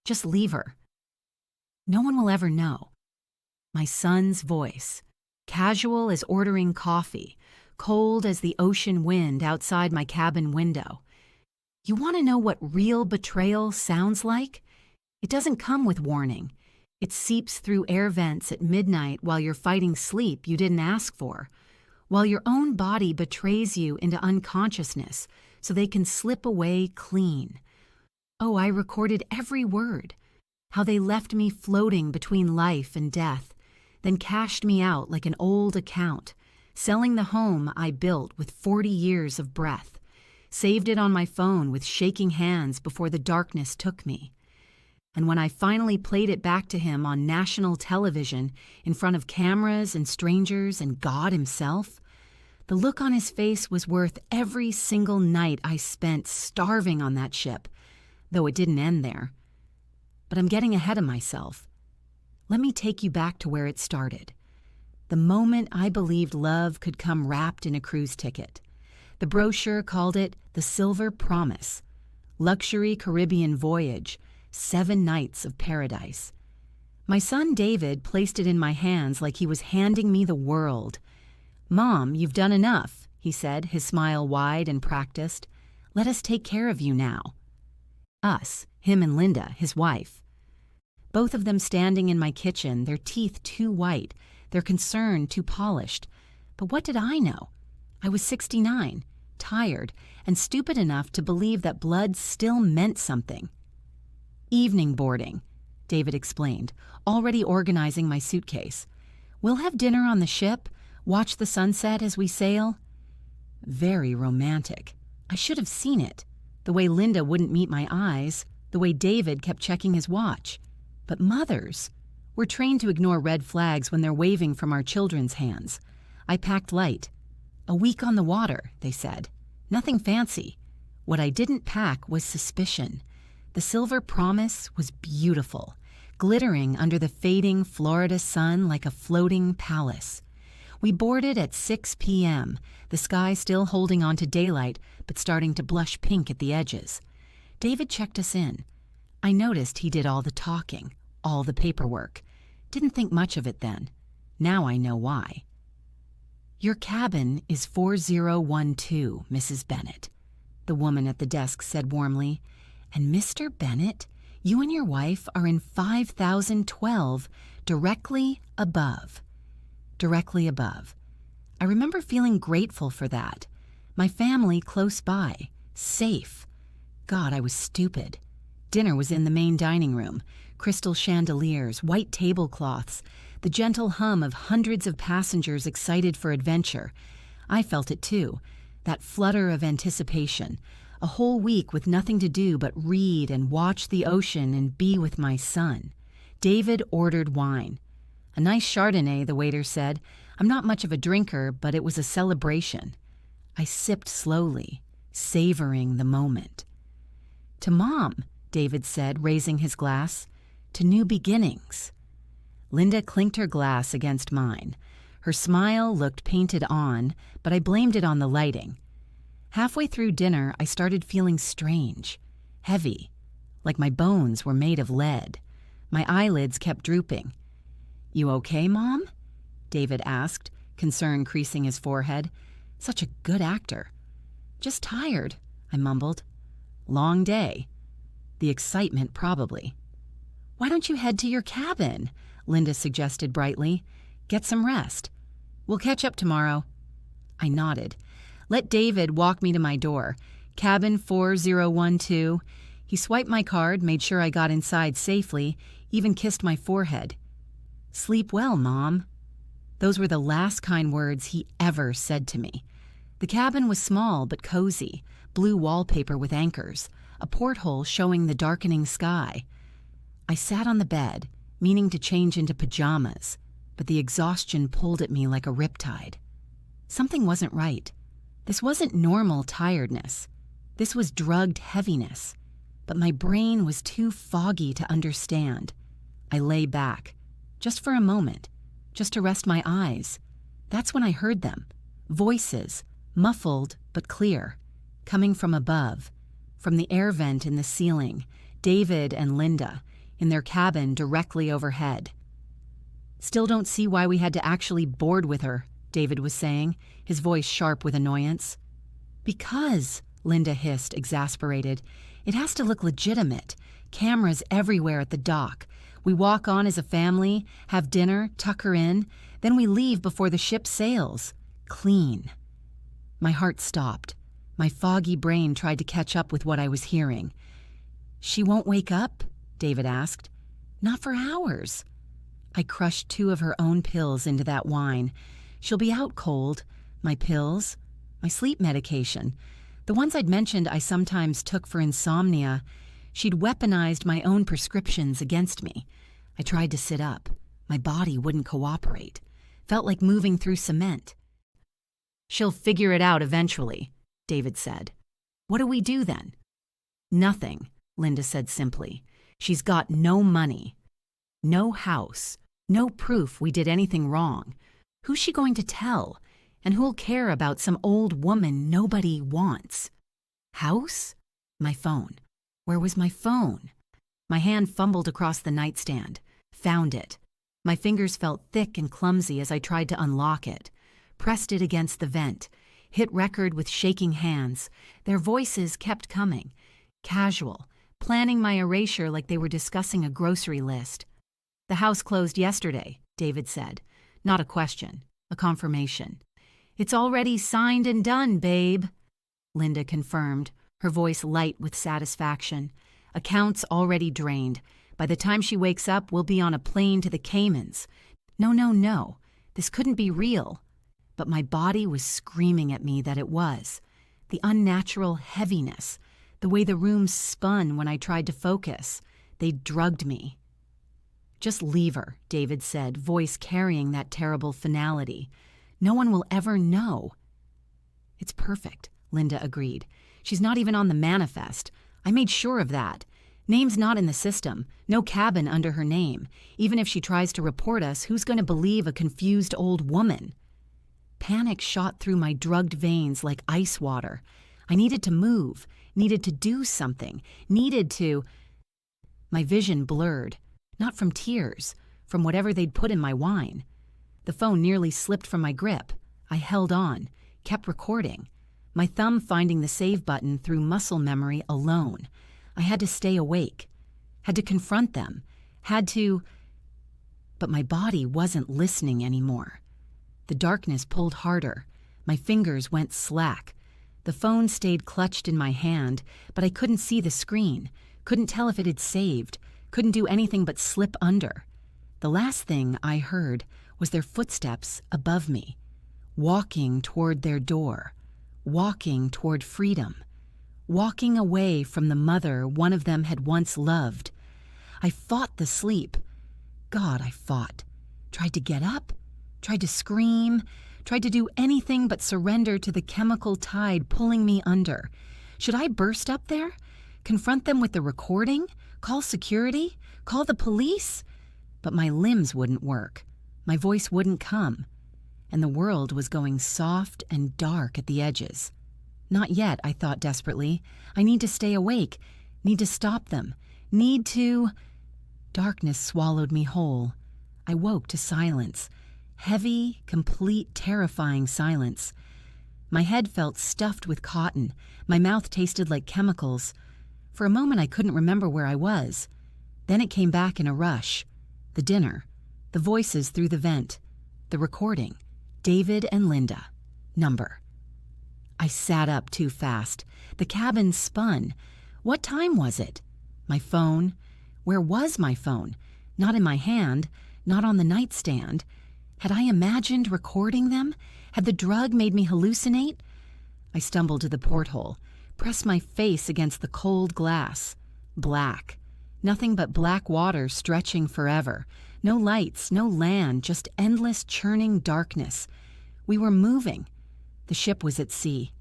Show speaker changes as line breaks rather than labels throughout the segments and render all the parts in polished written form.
Just leave her. No one will ever know. My son's voice, casual as ordering coffee, cold as the ocean wind outside my cabin window. You want to know what real betrayal sounds like? It doesn't come with warning. It seeps through air vents at midnight while you're fighting sleep you didn't ask for, while your own body betrays you into unconsciousness so they can slip away clean. Oh, I recorded every word. How they left me floating between life and death, then cashed me out like an old account, selling the home I built with 40 years of breath, saved it on my phone with shaking hands before the darkness took me. And when I finally played it back to him on national television in front of cameras and strangers and God himself, the look on his face was worth every single night I spent starving on that ship, though it didn't end there. But I'm getting ahead of myself. Let me take you back to where it started. The moment I believed love could come wrapped in a cruise ticket. The brochure called it the Silver Promise, luxury Caribbean voyage, 7 nights of paradise. My son David placed it in my hands like he was handing me the world. "Mom, you've done enough," he said, his smile wide and practiced. "Let us take care of you now." Us, him and Linda, his wife. Both of them standing in my kitchen, their teeth too white, their concern too polished. But what did I know? I was 69, tired, and stupid enough to believe that blood still meant something. "Evening boarding," David explained, already organizing my suitcase. "We'll have dinner on the ship, watch the sunset as we sail." Very romantic. I should have seen it. The way Linda wouldn't meet my eyes, the way David kept checking his watch. But mothers, we're trained to ignore red flags when they're waving from our children's hands. I packed light. "A week on the water," they said. Nothing fancy. What I didn't pack was suspicion. The Silver Promise was beautiful, glittering under the fading Florida sun like a floating palace. We boarded at 6 p.m., the sky still holding on to daylight but starting to blush pink at the edges. David checked us in. I noticed he did all the talking, all the paperwork. Didn't think much of it then. Now I know why. "Your cabin is 4012, Mrs. Bennett," the woman at the desk said warmly. "And Mr. Bennett, you and your wife are in 5012, directly above." Directly above. I remember feeling grateful for that. My family close by, safe. God, I was stupid. Dinner was in the main dining room, crystal chandeliers, white tablecloths, the gentle hum of hundreds of passengers excited for adventure. I felt it too, that flutter of anticipation. A whole week with nothing to do but read and watch the ocean and be with my son. David ordered wine. "A nice Chardonnay," the waiter said. I'm not much of a drinker, but it was a celebration. I sipped slowly, savoring the moment. "To Mom," David said, raising his glass. "To new beginnings." Linda clinked her glass against mine. Her smile looked painted on, but I blamed it on the lighting. Halfway through dinner, I started feeling strange, heavy, like my bones were made of lead. My eyelids kept drooping. "You okay, Mom?" David asked, concern creasing his forehead. Such a good actor. "Just tired," I mumbled. "Long day." The excitement, probably. "Why don't you head to your cabin?" Linda suggested brightly. "Get some rest. We'll catch up tomorrow." I nodded. Let David walk me to my door. Cabin 4012. He swiped my card, made sure I got inside safely, even kissed my forehead. "Sleep well, Mom." Those were the last kind words he ever said to me. The cabin was small but cozy, blue wallpaper with anchors, a porthole showing the darkening sky. I sat on the bed, meaning to change into pajamas, but the exhaustion pulled at me like a riptide. Something wasn't right. This wasn't normal tiredness. This was drugged heaviness, but my brain was too foggy to understand. I lay back, just for a moment, just to rest my eyes. That's when I heard them. Voices, muffled but clear, coming from above, from the air vent in the ceiling, David and Linda, in their cabin directly overhead. "Still don't see why we had to actually board with her," David was saying, his voice sharp with annoyance. "Because," Linda hissed, exasperated, "it has to look legitimate. Cameras everywhere at the dock. We walk on as a family, have dinner, tuck her in, then we leave before the ship sails. Clean." My heart stopped. My foggy brain tried to catch up with what I was hearing. "She won't wake up?" David asked. "Not for hours." I crushed 2 of her own pills into that wine. "She'll be out cold. My pills, my sleep medication, the ones I'd mentioned I sometimes took for insomnia. She'd weaponized my own prescriptions against me. I tried to sit up. My body wouldn't cooperate. Felt like moving through cement. "She'll figure it out eventually," David said. "What do we do then?" "Nothing," Linda said simply. "She's got no money, no house, no proof we did anything wrong. Who's she going to tell? And who'll care about some old woman nobody wants? House? My phone. Where was my phone?" My hand fumbled across the nightstand. Found it. My fingers felt thick and clumsy as I tried to unlock it. Pressed it against the vent. Hit record with shaking hands. Their voices kept coming. Casual. Planning my erasure like they were discussing a grocery list. "The house closed yesterday," David said. Not a question. A confirmation. "It's already signed and done, babe," Linda confirmed, her voice light with satisfaction. "Accounts already drained. By the time she wakes up, we'll be on a plane to the Caymans. No, no, no. This couldn't be real." But my body was screaming at me that it was. The unnatural heaviness, the way the room spun when I tried to focus. They drugged me. "Just leave her," David said, voice carrying that terrible finality. "No one will ever know." "It's perfect," Linda agreed. "She's not even on the manifest. I made sure of that. Name's not in the system. No cabin under her name. Even if she tries to report us, who's going to believe a confused old woman?" Panic shot through my drugged veins like ice water. I needed to move, needed to do something, needed to... My vision blurred, not from tears, from whatever they'd put in my wine. The phone nearly slipped from my grip. I held on, kept recording, my thumb finding the save button through muscle memory alone. I had to stay awake, had to confront them, had to... But my body wasn't listening anymore. The darkness pulled harder. My fingers went slack. The phone stayed clutched in my hand, but I couldn't see the screen, couldn't tell if it had saved, couldn't do anything but slip under. The last thing I heard was their footsteps above me, walking toward their door, walking toward freedom, walking away from the mother one of them had once loved. I fought the sleep. God, I fought. Tried to get up, tried to scream, tried to do anything but surrender to the chemical tide pulling me under. Should I burst up there? Confront them with the recording? Call security? Call the police? But my limbs wouldn't work. My voice wouldn't come. And the world was going soft and dark at the edges. Not yet, I thought desperately. I need to stay awake. Need to stop them. Need to... Darkness swallowed me whole. I woke to silence. Heavy, complete, terrifying silence. My head felt stuffed with cotton. My mouth tasted like chemicals. For a moment I couldn't remember where I was. Then it came back in a rush. The dinner. The voices through the vent. The recording. David and Linda. Number. I sat up too fast. The cabin spun. What time was it? My phone. Where was my phone? Not in my hand. Not on the nightstand. Had I imagined recording them? Had the drug made me hallucinate? I stumbled to the porthole, pressed my face against the cold glass. Black. Nothing but black water stretching forever. No lights, no land, just endless churning darkness. We were moving. The ship was at sea.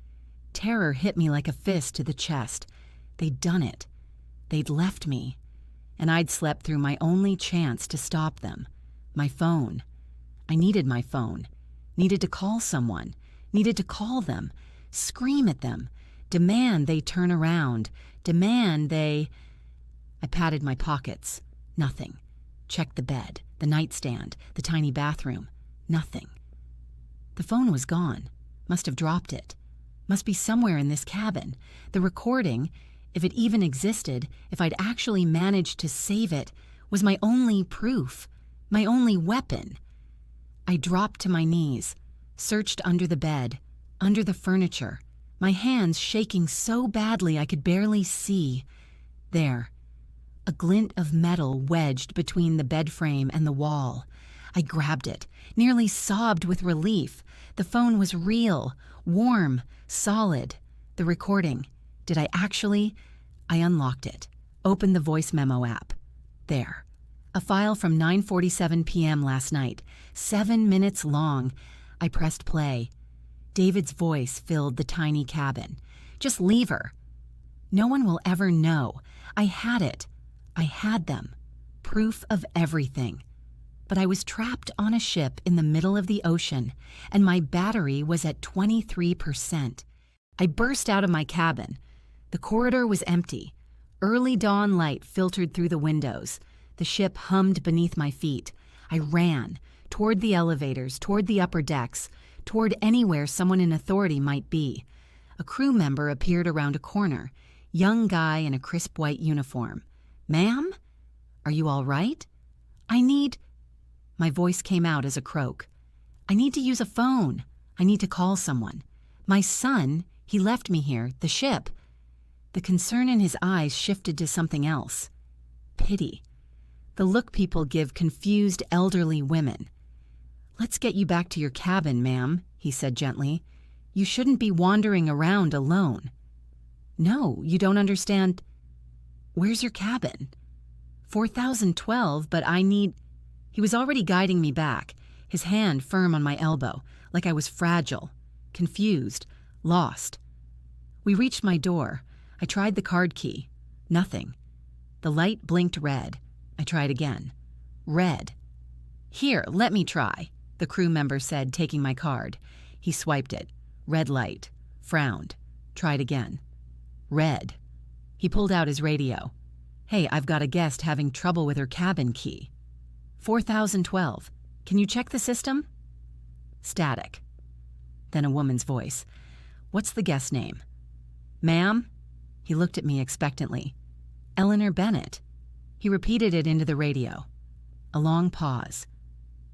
Terror hit me like a fist to the chest. They'd done it. They'd left me. And I'd slept through my only chance to stop them. My phone. I needed my phone. Needed to call someone. Needed to call them. Scream at them. Demand they turn around. Demand they... I patted my pockets. Nothing. Checked the bed, the nightstand, the tiny bathroom. Nothing. The phone was gone. Must have dropped it. Must be somewhere in this cabin. The recording, if it even existed, if I'd actually managed to save it, was my only proof, my only weapon. I dropped to my knees, searched under the bed, under the furniture, my hands shaking so badly I could barely see. There, a glint of metal wedged between the bed frame and the wall. I grabbed it, nearly sobbed with relief. The phone was real, warm, solid. The recording. Did I actually? I unlocked it, opened the voice memo app. There. A file from 9:47 p.m. last night, 7 minutes long. I pressed play. David's voice filled the tiny cabin. Just leave her. No one will ever know. I had it. I had them. Proof of everything. But I was trapped on a ship in the middle of the ocean, and my battery was at 23%. I burst out of my cabin. The corridor was empty. Early dawn light filtered through the windows. The ship hummed beneath my feet. I ran, toward the elevators, toward the upper decks, toward anywhere someone in authority might be. A crew member appeared around a corner, young guy in a crisp white uniform. "Ma'am? Are you all right? I need..." My voice came out as a croak. "I need to use a phone. I need to call someone. My son, he left me here, the ship." The concern in his eyes shifted to something else. Pity. The look people give confused elderly women. "Let's get you back to your cabin, ma'am," he said gently. "You shouldn't be wandering around alone." "No, you don't understand." "Where's your cabin?" 4012, but I need..." He was already guiding me back, his hand firm on my elbow, like I was fragile, confused, lost. We reached my door. I tried the card key. Nothing. The light blinked red. I tried again. Red. "Here, let me try," the crew member said, taking my card. He swiped it. Red light. Frowned. Tried again. Red. He pulled out his radio. "Hey, I've got a guest having trouble with her cabin key. 4012. Can you check the system?" Static. Then a woman's voice. "What's the guest name?" "Ma'am?" He looked at me expectantly. "Eleanor Bennett." He repeated it into the radio. A long pause.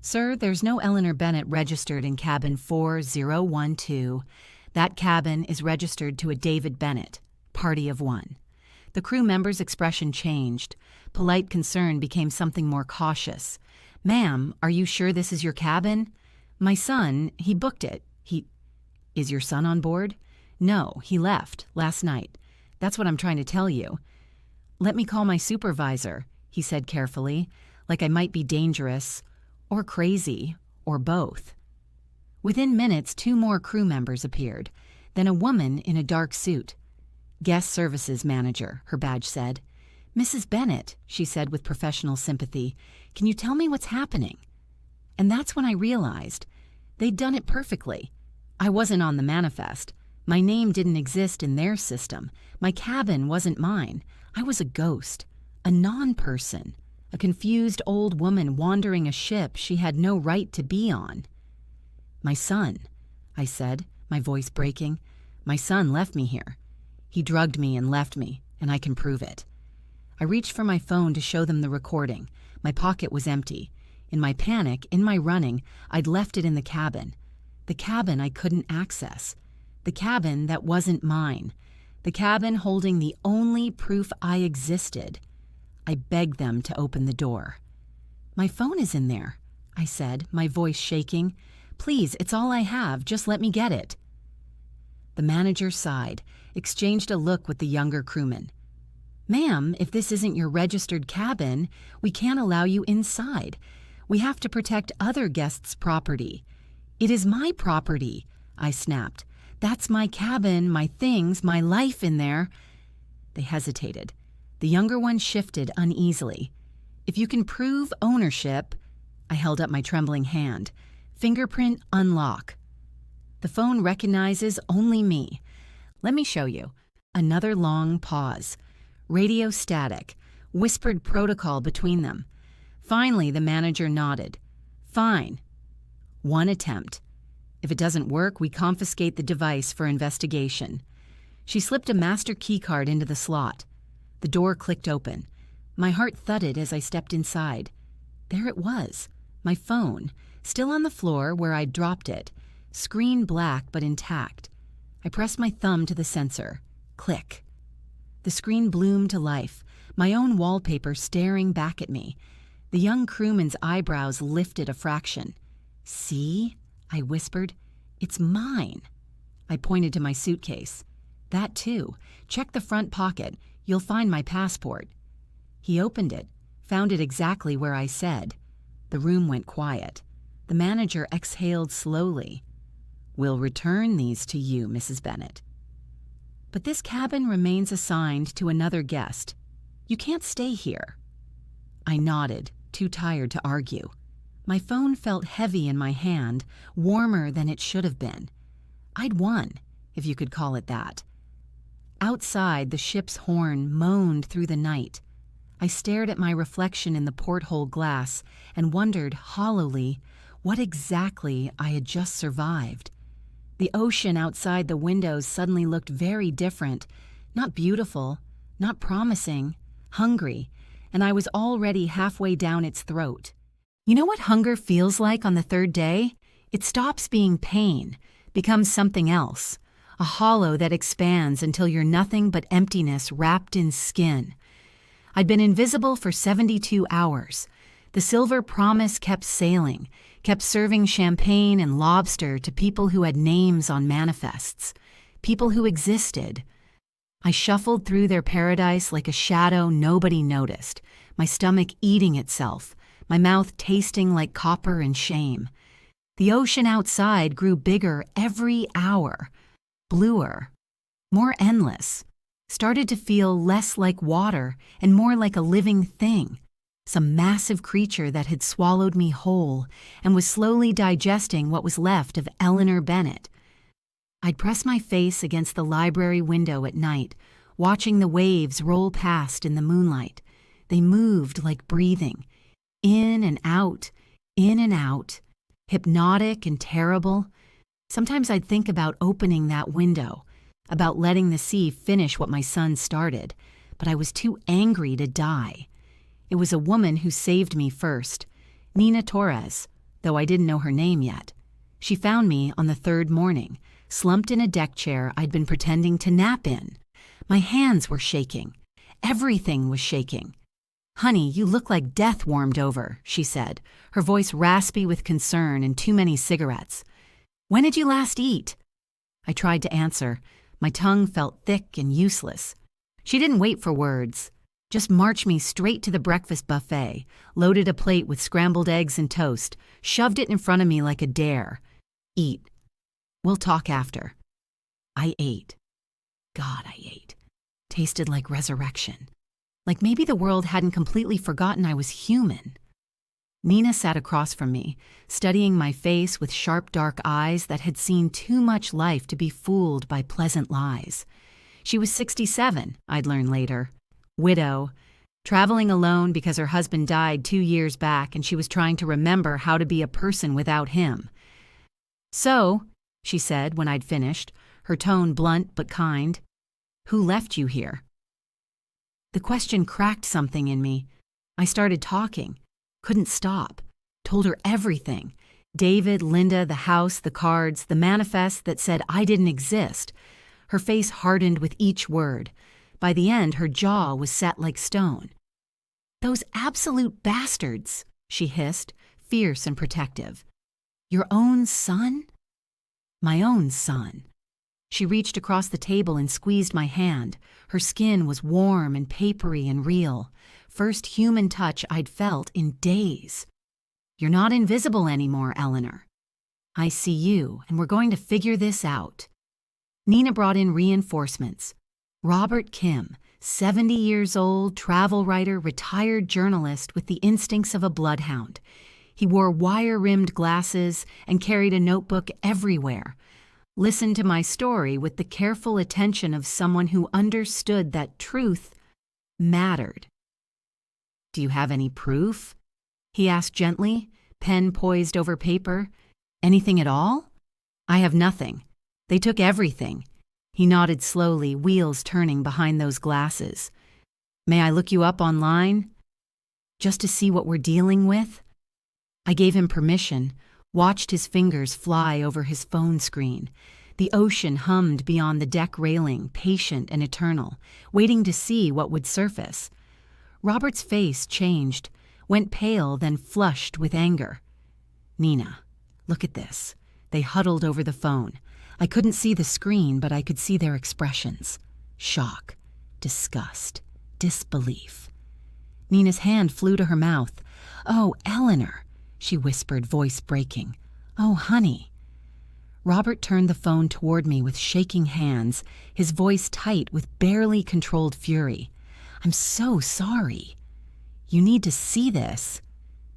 "Sir, there's no Eleanor Bennett registered in cabin 4012. That cabin is registered to a David Bennett, party of one." The crew member's expression changed. Polite concern became something more cautious. "Ma'am, are you sure this is your cabin? My son, he booked it. Is your son on board?" "No, he left last night. That's what I'm trying to tell you." "Let me call my supervisor," he said carefully, like I might be dangerous, or crazy, or both. Within minutes, 2 more crew members appeared, then a woman in a dark suit. "Guest Services Manager," her badge said. "Mrs. Bennett," she said with professional sympathy, "can you tell me what's happening?" And that's when I realized they'd done it perfectly. I wasn't on the manifest. My name didn't exist in their system. My cabin wasn't mine. I was a ghost, a non-person, a confused old woman wandering a ship she had no right to be on. "My son," I said, my voice breaking. "My son left me here. He drugged me and left me, and I can prove it." I reached for my phone to show them the recording. My pocket was empty. In my panic, in my running, I'd left it in the cabin. The cabin I couldn't access. The cabin that wasn't mine. The cabin holding the only proof I existed. I begged them to open the door. "My phone is in there," I said, my voice shaking. "Please, it's all I have. Just let me get it." The manager sighed, exchanged a look with the younger crewman. "Ma'am, if this isn't your registered cabin, we can't allow you inside. We have to protect other guests' property." "It is my property," I snapped. "That's my cabin, my things, my life in there." They hesitated. The younger one shifted uneasily. "If you can prove ownership..." I held up my trembling hand. "Fingerprint unlock." "The phone recognizes only me." "Let me show you." Another long pause. Radio static. whispered protocol between them. Finally, the manager nodded. Fine. One attempt. If it doesn't work, we confiscate the device for investigation. She slipped a master keycard into the slot. The door clicked open. My heart thudded as I stepped inside. There it was, my phone, still on the floor where I'd dropped it, screen black but intact. I pressed my thumb to the sensor. Click. The screen bloomed to life, my own wallpaper staring back at me. The young crewman's eyebrows lifted a fraction. See? I whispered. It's mine. I pointed to my suitcase. That too. Check the front pocket. You'll find my passport. He opened it, found it exactly where I said. The room went quiet. The manager exhaled slowly. We'll return these to you, Mrs. Bennett. But this cabin remains assigned to another guest. You can't stay here. I nodded, too tired to argue. My phone felt heavy in my hand, warmer than it should have been. I'd won, if you could call it that. Outside, the ship's horn moaned through the night. I stared at my reflection in the porthole glass and wondered hollowly what exactly I had just survived. The ocean outside the windows suddenly looked very different, not beautiful, not promising, hungry, and I was already halfway down its throat. You know what hunger feels like on the third day? It stops being pain, becomes something else, a hollow that expands until you're nothing but emptiness wrapped in skin. I'd been invisible for 72 hours. The Silver Promise kept sailing, kept serving champagne and lobster to people who had names on manifests, people who existed. I shuffled through their paradise like a shadow nobody noticed, my stomach eating itself, my mouth tasting like copper and shame. The ocean outside grew bigger every hour, bluer, more endless, started to feel less like water and more like a living thing, some massive creature that had swallowed me whole and was slowly digesting what was left of Eleanor Bennett. I'd press my face against the library window at night, watching the waves roll past in the moonlight. They moved like breathing, in and out, hypnotic and terrible. Sometimes I'd think about opening that window, about letting the sea finish what my son started, but I was too angry to die. It was a woman who saved me first, Nina Torres, though I didn't know her name yet. She found me on the third morning, slumped in a deck chair I'd been pretending to nap in. My hands were shaking. Everything was shaking. "Honey, you look like death warmed over," she said, her voice raspy with concern and too many cigarettes. "When did you last eat?" I tried to answer. My tongue felt thick and useless. She didn't wait for words, just marched me straight to the breakfast buffet, loaded a plate with scrambled eggs and toast, shoved it in front of me like a dare. "Eat. We'll talk after." I ate. God, I ate. Tasted like resurrection. Like maybe the world hadn't completely forgotten I was human. Nina sat across from me, studying my face with sharp dark eyes that had seen too much life to be fooled by pleasant lies. She was 67, I'd learn later. Widow, traveling alone because her husband died 2 years back and she was trying to remember how to be a person without him. "So," she said when I'd finished, her tone blunt but kind, "who left you here?" The question cracked something in me. I started talking. Couldn't stop. Told her everything. David, Linda, the house, the cards, the manifest that said I didn't exist. Her face hardened with each word. By the end, her jaw was set like stone. "Those absolute bastards," she hissed, fierce and protective. "Your own son?" "My own son." She reached across the table and squeezed my hand. Her skin was warm and papery and real. First human touch I'd felt in days. "You're not invisible anymore, Eleanor. I see you, and we're going to figure this out." Nina brought in reinforcements. Robert Kim, 70 years old, travel writer, retired journalist with the instincts of a bloodhound. He wore wire-rimmed glasses and carried a notebook everywhere. Listened to my story with the careful attention of someone who understood that truth mattered. Do you have any proof? He asked gently, pen poised over paper. Anything at all? I have nothing. They took everything. He nodded slowly, wheels turning behind those glasses. May I look you up online? Just to see what we're dealing with? I gave him permission, watched his fingers fly over his phone screen. The ocean hummed beyond the deck railing, patient and eternal, waiting to see what would surface. Robert's face changed, went pale, then flushed with anger. Nina, look at this. They huddled over the phone. I couldn't see the screen, but I could see their expressions. Shock, disgust, disbelief. Nina's hand flew to her mouth. Oh, Eleanor, she whispered, voice breaking. Oh, honey. Robert turned the phone toward me with shaking hands, his voice tight with barely controlled fury. I'm so sorry. You need to see this.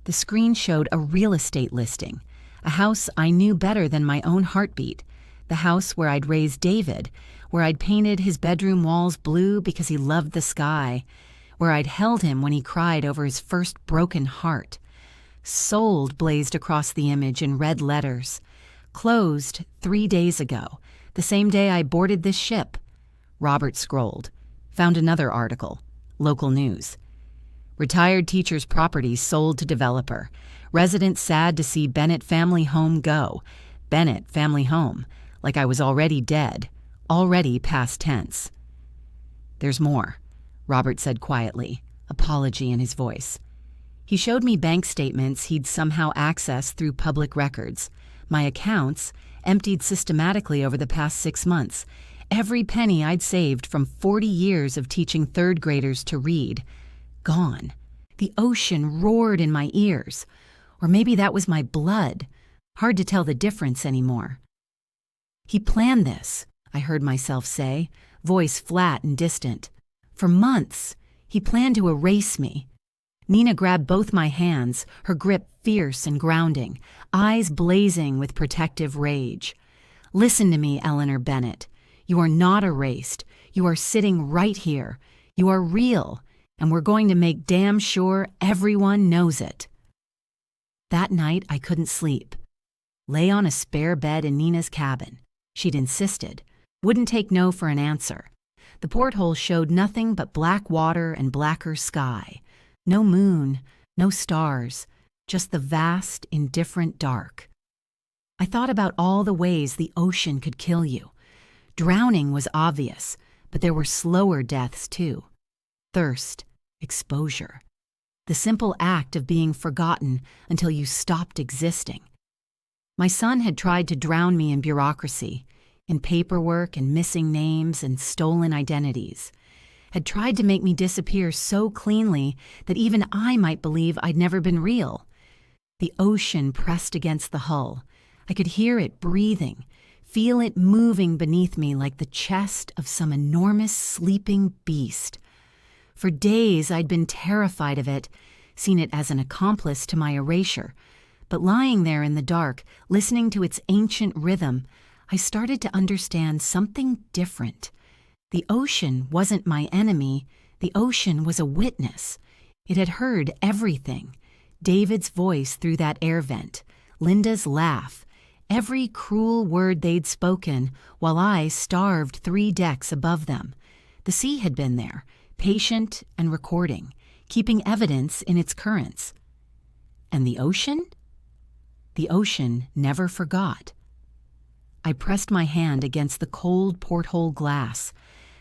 The screen showed a real estate listing, a house I knew better than my own heartbeat, the house where I'd raised David, where I'd painted his bedroom walls blue because he loved the sky, where I'd held him when he cried over his first broken heart. Sold blazed across the image in red letters. Closed 3 days ago, the same day I boarded this ship. Robert scrolled, found another article, local news. Retired teacher's property sold to developer. Residents sad to see Bennett family home go. Bennett family home, like I was already dead, already past tense. There's more, Robert said quietly, apology in his voice. He showed me bank statements he'd somehow accessed through public records. My accounts, emptied systematically over the past 6 months. Every penny I'd saved from 40 years of teaching third graders to read. Gone. The ocean roared in my ears. Or maybe that was my blood. Hard to tell the difference anymore. He planned this, I heard myself say, voice flat and distant. For months, he planned to erase me. Nina grabbed both my hands, her grip fierce and grounding, eyes blazing with protective rage. Listen to me, Eleanor Bennett. You are not erased. You are sitting right here. You are real, and we're going to make damn sure everyone knows it. That night, I couldn't sleep. Lay on a spare bed in Nina's cabin. She'd insisted. Wouldn't take no for an answer. The porthole showed nothing but black water and blacker sky. No moon, no stars, just the vast, indifferent dark. I thought about all the ways the ocean could kill you. Drowning was obvious, but there were slower deaths too. Thirst, exposure. The simple act of being forgotten until you stopped existing. My son had tried to drown me in bureaucracy, in paperwork and missing names and stolen identities. Had tried to make me disappear so cleanly that even I might believe I'd never been real. The ocean pressed against the hull. I could hear it breathing, feel it moving beneath me like the chest of some enormous sleeping beast. For days I'd been terrified of it, seen it as an accomplice to my erasure. But lying there in the dark, listening to its ancient rhythm, I started to understand something different. The ocean wasn't my enemy. The ocean was a witness. It had heard everything. David's voice through that air vent, Linda's laugh, every cruel word they'd spoken while I starved 3 decks above them. The sea had been there, patient and recording, keeping evidence in its currents. And the ocean? The ocean never forgot. I pressed my hand against the cold porthole glass,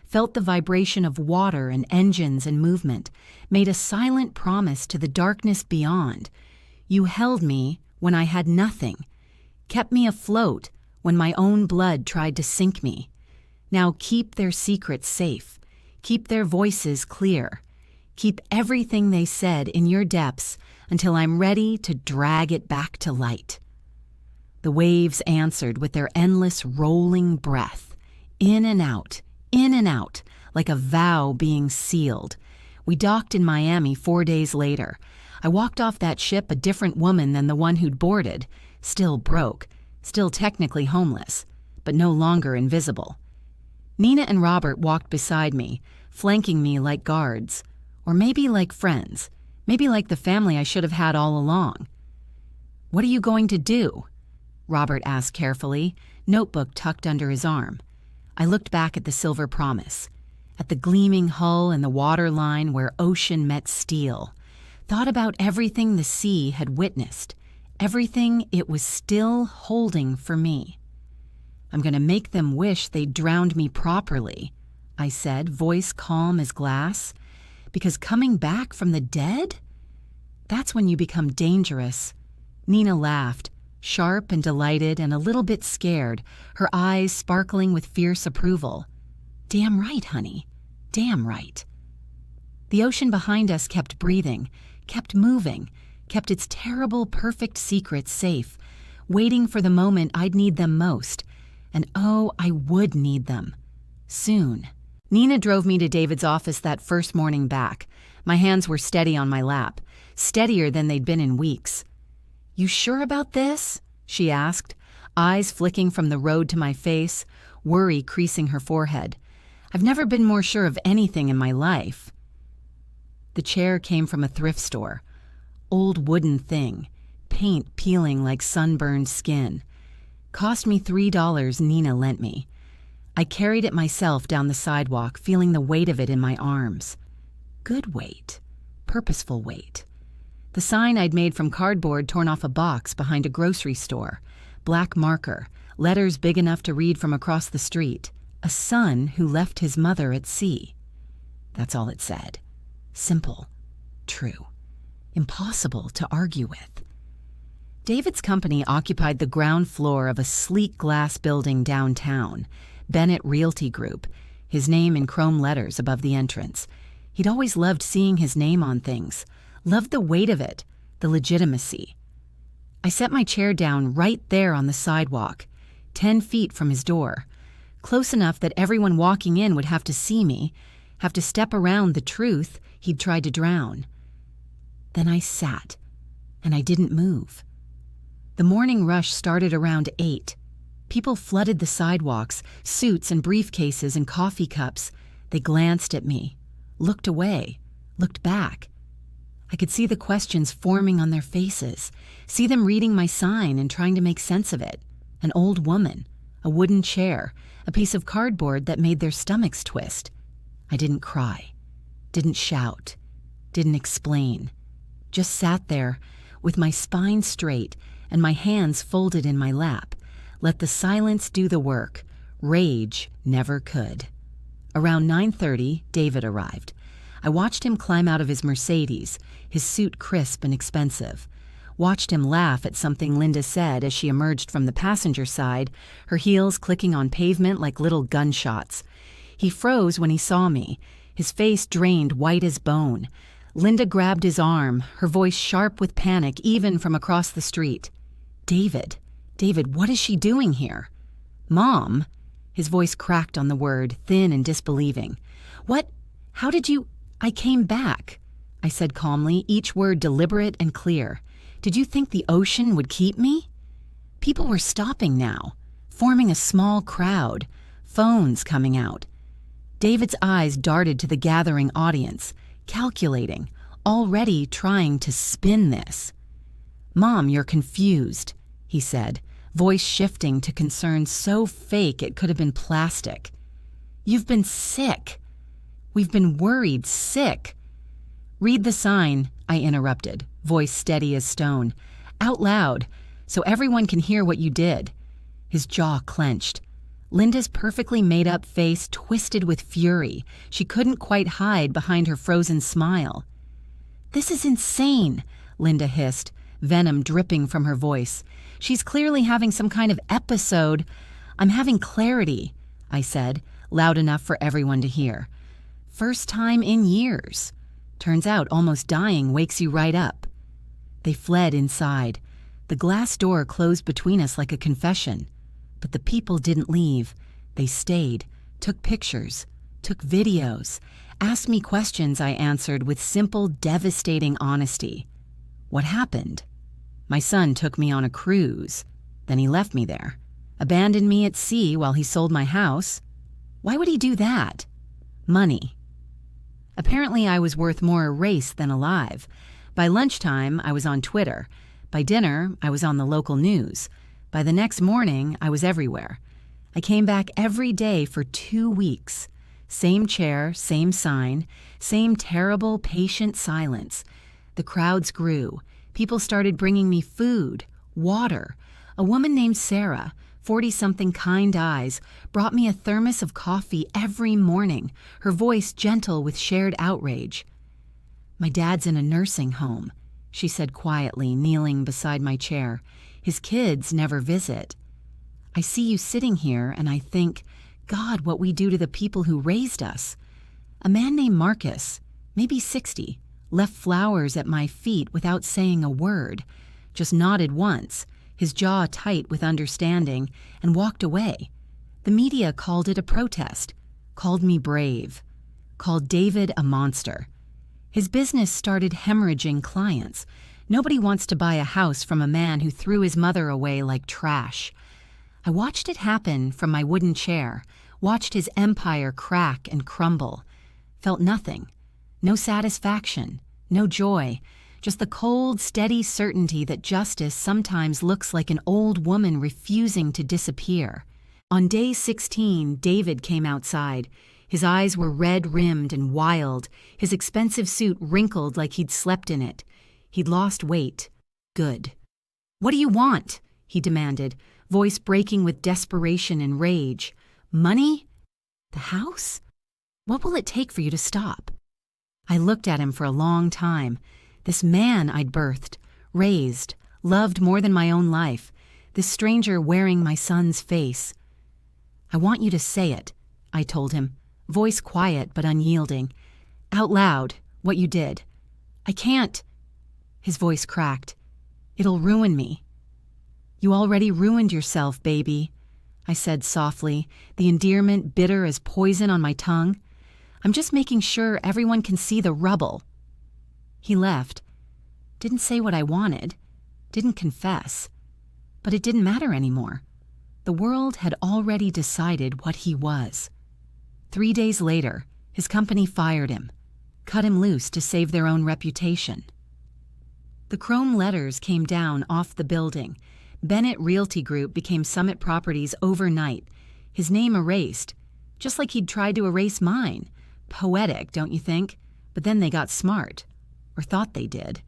felt the vibration of water and engines and movement, made a silent promise to the darkness beyond. You held me when I had nothing, kept me afloat when my own blood tried to sink me. Now keep their secrets safe, keep their voices clear, keep everything they said in your depths until I'm ready to drag it back to light. The waves answered with their endless rolling breath, in and out, like a vow being sealed. We docked in Miami 4 days later. I walked off that ship a different woman than the one who'd boarded, still broke, still technically homeless, but no longer invisible. Nina and Robert walked beside me, flanking me like guards, or maybe like friends, Maybe like the family I should have had all along. What are you going to do? Robert asked carefully, notebook tucked under his arm. I looked back at the Silver Promise, at the gleaming hull and the water line where ocean met steel, thought about everything the sea had witnessed, everything it was still holding for me. I'm going to make them wish they'd drowned me properly, I said, voice calm as glass, because coming back from the dead? That's when you become dangerous. Nina laughed, sharp and delighted and a little bit scared, her eyes sparkling with fierce approval. Damn right, honey. Damn right. The ocean behind us kept breathing, kept moving, kept its terrible, perfect secrets safe, waiting for the moment I'd need them most. And oh, I would need them. Soon. Nina drove me to David's office that first morning back. My hands were steady on my lap, steadier than they'd been in weeks. You sure about this? She asked, eyes flicking from the road to my face, worry creasing her forehead. I've never been more sure of anything in my life. The chair came from a thrift store. Old wooden thing, paint peeling like sunburned skin. Cost me $3 Nina lent me. I carried it myself down the sidewalk, feeling the weight of it in my arms. Good weight. Purposeful weight. The sign I'd made from cardboard torn off a box behind a grocery store. Black marker, letters big enough to read from across the street. A son who left his mother at sea. That's all it said. Simple. True. Impossible to argue with. David's company occupied the ground floor of a sleek glass building downtown, Bennett Realty Group, his name in chrome letters above the entrance. He'd always loved seeing his name on things, loved the weight of it, the legitimacy. I set my chair down right there on the sidewalk, 10 feet from his door, close enough that everyone walking in would have to see me, have to step around the truth he'd tried to drown. Then I sat, and I didn't move. The morning rush started around 8. People flooded the sidewalks, suits and briefcases and coffee cups. They glanced at me, looked away, looked back. I could see the questions forming on their faces, see them reading my sign and trying to make sense of it. An old woman, a wooden chair, a piece of cardboard that made their stomachs twist. I didn't cry, didn't shout, didn't explain. Just sat there with my spine straight and my hands folded in my lap. Let the silence do the work. Rage never could. Around 9:30, David arrived. I watched him climb out of his Mercedes, his suit crisp and expensive. Watched him laugh at something Linda said as she emerged from the passenger side, her heels clicking on pavement like little gunshots. He froze when he saw me, his face drained white as bone. Linda grabbed his arm, her voice sharp with panic even from across the street. David, what is she doing here? Mom? His voice cracked on the word, thin and disbelieving. What? How did you? I came back, I said calmly, each word deliberate and clear. Did you think the ocean would keep me? People were stopping now, forming a small crowd, phones coming out. David's eyes darted to the gathering audience, calculating, already trying to spin this. Mom, you're confused, he said, voice shifting to concern so fake it could have been plastic. You've been sick. We've been worried, sick. Read the sign, I interrupted, voice steady as stone. Out loud, so everyone can hear what you did. His jaw clenched. Linda's perfectly made-up face twisted with fury. She couldn't quite hide behind her frozen smile. This is insane, Linda hissed, venom dripping from her voice. She's clearly having some kind of episode. I'm having clarity, I said, loud enough for everyone to hear. First time in years. Turns out almost dying wakes you right up. They fled inside. The glass door closed between us like a confession. But the people didn't leave. They stayed, took pictures, took videos, asked me questions I answered with simple, devastating honesty. What happened? My son took me on a cruise. Then he left me there. Abandoned me at sea while he sold my house. Why would he do that? Money. Apparently I was worth more erased than alive. By lunchtime, I was on Twitter. By dinner, I was on the local news. By the next morning, I was everywhere. I came back every day for 2 weeks. Same chair, same sign, same terrible, patient silence. The crowds grew. People started bringing me food, water. A woman named Sarah, 40-something kind eyes, brought me a thermos of coffee every morning, her voice gentle with shared outrage. "My dad's in a nursing home," she said quietly, kneeling beside my chair. "His kids never visit. I see you sitting here and I think, God, what we do to the people who raised us." A man named Marcus, maybe 60, left flowers at my feet without saying a word, just nodded once, his jaw tight with understanding, and walked away. The media called it a protest, called me brave, called David a monster. His business started hemorrhaging clients. Nobody wants to buy a house from a man who threw his mother away like trash. I watched it happen from my wooden chair, watched his empire crack and crumble. Felt nothing. No satisfaction, no joy, just the cold, steady certainty that justice sometimes looks like an old woman refusing to disappear. On day 16, David came outside. His eyes were red-rimmed and wild, his expensive suit wrinkled like he'd slept in it. He'd lost weight. Good. "What do you want?" he demanded, voice breaking with desperation and rage. "Money? The house? What will it take for you to stop?" I looked at him for a long time. This man I'd birthed, raised, loved more than my own life, this stranger wearing my son's face. "I want you to say it," I told him, voice quiet but unyielding. "Out loud, what you did." "I can't." His voice cracked. "It'll ruin me." "You already ruined yourself, baby," I said softly, the endearment bitter as poison on my tongue. "I'm just making sure everyone can see the rubble." He left. Didn't say what I wanted. Didn't confess. But it didn't matter anymore. The world had already decided what he was. 3 days later, his company fired him, cut him loose to save their own reputation. The chrome letters came down off the building. Bennett Realty Group became Summit Properties overnight. His name erased, just like he'd tried to erase mine. Poetic, don't you think? But then they got smart. Or thought they did.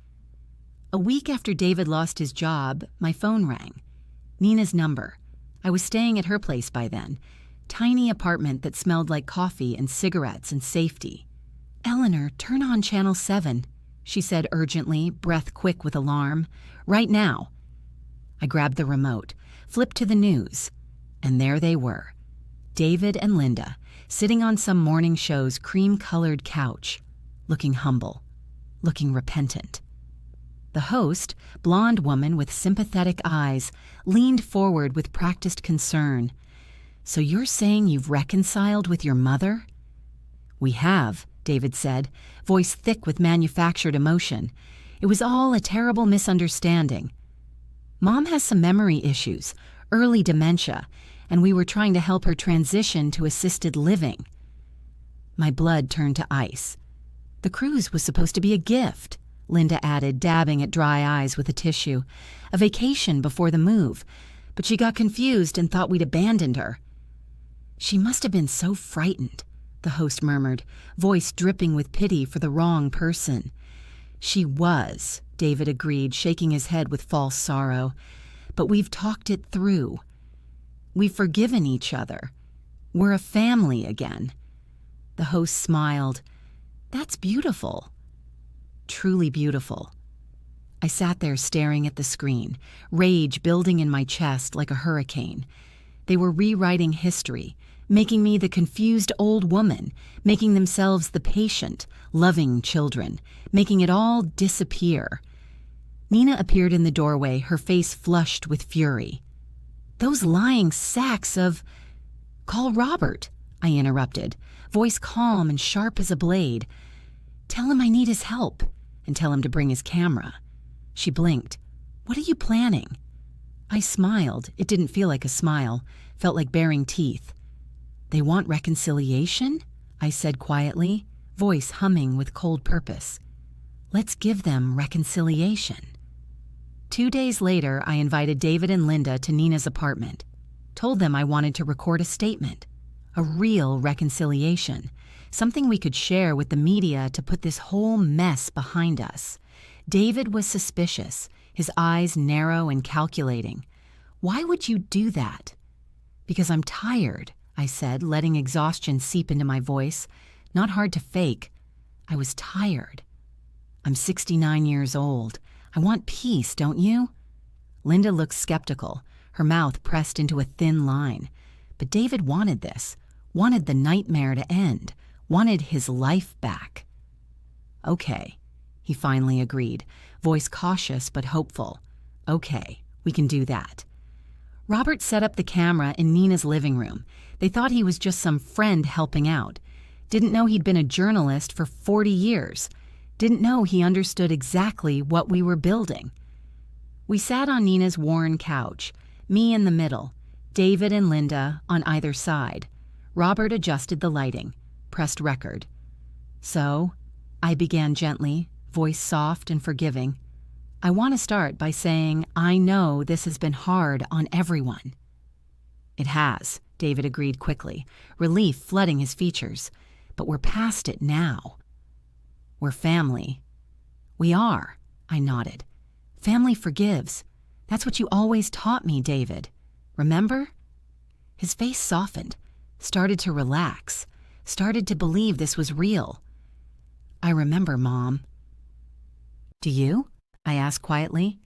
A week after David lost his job, my phone rang. Nina's number. I was staying at her place by then. Tiny apartment that smelled like coffee and cigarettes and safety. "Eleanor, turn on Channel 7, she said urgently, breath quick with alarm. "Right now." I grabbed the remote, flipped to the news, and there they were. David and Linda, sitting on some morning show's cream-colored couch, looking humble. Looking repentant. The host, blonde woman with sympathetic eyes, leaned forward with practiced concern. "So you're saying you've reconciled with your mother?" "We have," David said, voice thick with manufactured emotion. "It was all a terrible misunderstanding. Mom has some memory issues, early dementia, and we were trying to help her transition to assisted living." My blood turned to ice. "The cruise was supposed to be a gift," Linda added, dabbing at dry eyes with a tissue. "A vacation before the move, but she got confused and thought we'd abandoned her." "She must have been so frightened," the host murmured, voice dripping with pity for the wrong person. "She was," David agreed, shaking his head with false sorrow. "But we've talked it through. We've forgiven each other. We're a family again." The host smiled. "That's beautiful." Truly beautiful. I sat there staring at the screen, rage building in my chest like a hurricane. They were rewriting history, making me the confused old woman, making themselves the patient, loving children, making it all disappear. Nina appeared in the doorway, her face flushed with fury. "Those lying sacks of—" "Call Robert," I interrupted, voice calm and sharp as a blade. "Tell him I need his help, and tell him to bring his camera." She blinked. "What are you planning?" I smiled. It didn't feel like a smile, felt like baring teeth. "They want reconciliation?" I said quietly, voice humming with cold purpose. Let's give them reconciliation. 2 days later, I invited David and Linda to Nina's apartment. Told them I wanted to record a statement. A real reconciliation. Something we could share with the media to put this whole mess behind us. David was suspicious, his eyes narrow and calculating. Why would you do that? Because I'm tired, I said, letting exhaustion seep into my voice. Not hard to fake. I was tired. I'm 69 years old. I want peace, don't you? Linda looked skeptical, her mouth pressed into a thin line. But David wanted this, wanted the nightmare to end, wanted his life back. Okay, he finally agreed, voice cautious but hopeful. Okay, we can do that. Robert set up the camera in Nina's living room. They thought he was just some friend helping out. Didn't know he'd been a journalist for 40 years. Didn't know he understood exactly what we were building. We sat on Nina's worn couch, me in the middle, David and Linda on either side. Robert adjusted the lighting, pressed record. So, I began gently, voice soft and forgiving. I want to start by saying I know this has been hard on everyone. It has, David agreed quickly, relief flooding his features. But we're past it now. We're family. We are, I nodded. Family forgives. That's what you always taught me, David. Remember? His face softened, started to relax, started to believe this was real. I remember, Mom. Do you? I asked quietly.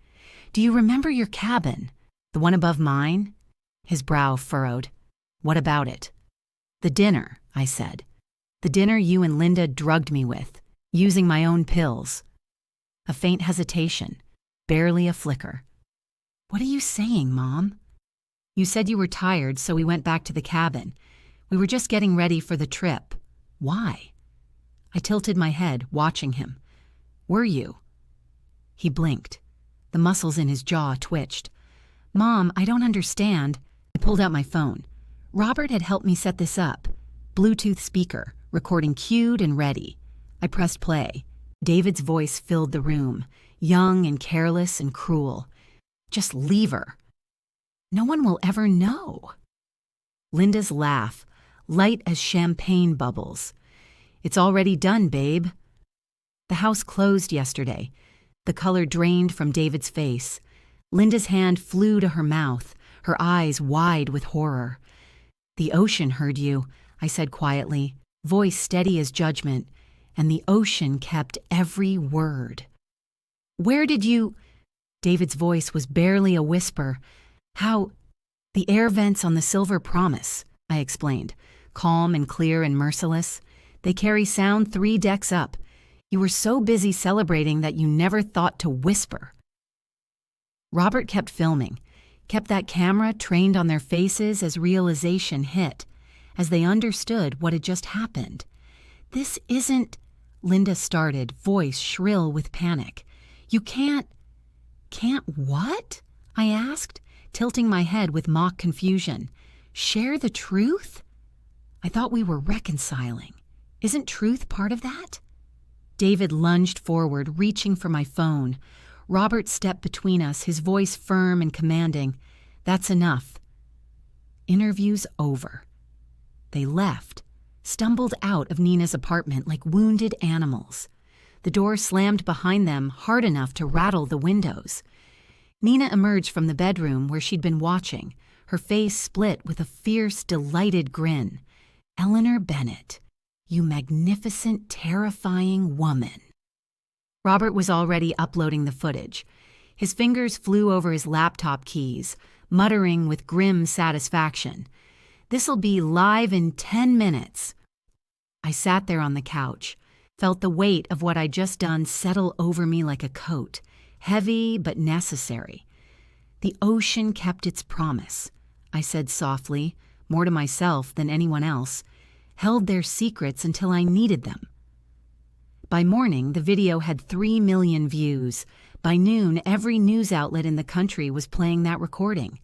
Do you remember your cabin? The one above mine? His brow furrowed. What about it? The dinner, I said. The dinner you and Linda drugged me with, using my own pills. A faint hesitation, barely a flicker. What are you saying, Mom? You said you were tired, so we went back to the cabin. We were just getting ready for the trip. Why? I tilted my head, watching him. Were you? He blinked. The muscles in his jaw twitched. Mom, I don't understand. I pulled out my phone. Robert had helped me set this up. Bluetooth speaker, recording cued and ready. I pressed play. David's voice filled the room, young and careless and cruel. Just leave her. No one will ever know. Linda's laugh, light as champagne bubbles. It's already done, babe. The house closed yesterday. The color drained from David's face. Linda's hand flew to her mouth, her eyes wide with horror. The ocean heard you, I said quietly, voice steady as judgment, and the ocean kept every word. Where did you... David's voice was barely a whisper. How... The air vents on the Silver Promise, I explained, calm and clear and merciless. They carry sound 3 decks up. You were so busy celebrating that you never thought to whisper. Robert kept filming, kept that camera trained on their faces as realization hit, as they understood what had just happened. This isn't... Linda started, voice shrill with panic. You can't... Can't what? I asked, tilting my head with mock confusion. Share the truth? I thought we were reconciling. Isn't truth part of that? David lunged forward, reaching for my phone. Robert stepped between us, his voice firm and commanding. That's enough. Interview's over. They left, stumbled out of Nina's apartment like wounded animals. The door slammed behind them hard enough to rattle the windows. Nina emerged from the bedroom where she'd been watching, her face split with a fierce, delighted grin. Eleanor Bennett, you magnificent, terrifying woman. Robert was already uploading the footage. His fingers flew over his laptop keys, muttering with grim satisfaction. This'll be live in 10 minutes. I sat there on the couch, felt the weight of what I'd just done settle over me like a coat, heavy but necessary. The ocean kept its promise, I said softly, more to myself than anyone else, held their secrets until I needed them. By morning, the video had 3 million views. By noon, every news outlet in the country was playing that recording.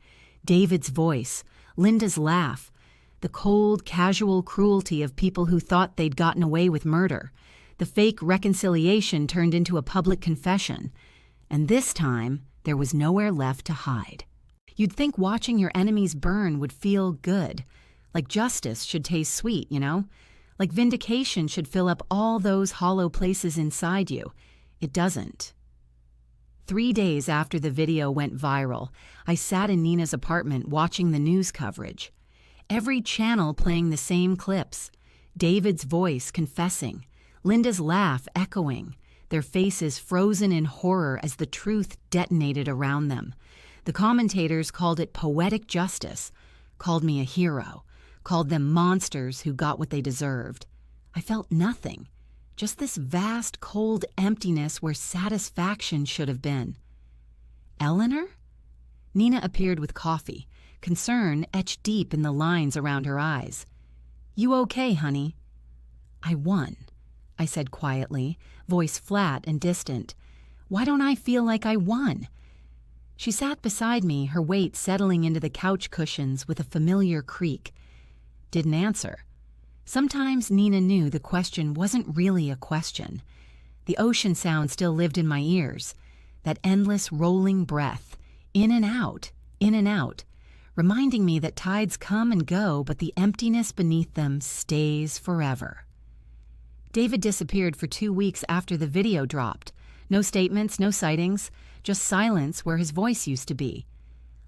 David's voice, Linda's laugh, the cold, casual cruelty of people who thought they'd gotten away with murder. The fake reconciliation turned into a public confession, and this time there was nowhere left to hide. You'd think watching your enemies burn would feel good, like justice should taste sweet, like vindication should fill up all those hollow places inside you. It doesn't. 3 days after the video went viral, I sat in Nina's apartment watching the news coverage. Every channel playing the same clips. David's voice confessing, Linda's laugh echoing, their faces frozen in horror as the truth detonated around them. The commentators called it poetic justice, called me a hero, called them monsters who got what they deserved. I felt nothing, just this vast, cold emptiness where satisfaction should have been. Eleanor? Nina appeared with coffee, concern etched deep in the lines around her eyes. You okay, honey? I won, I said quietly, voice flat and distant. Why don't I feel like I won? She sat beside me, her weight settling into the couch cushions with a familiar creak. Didn't answer. Sometimes Nina knew the question wasn't really a question. The ocean sound still lived in my ears, that endless rolling breath, in and out, reminding me that tides come and go, but the emptiness beneath them stays forever. David disappeared for 2 weeks after the video dropped. No statements, no sightings, just silence where his voice used to be.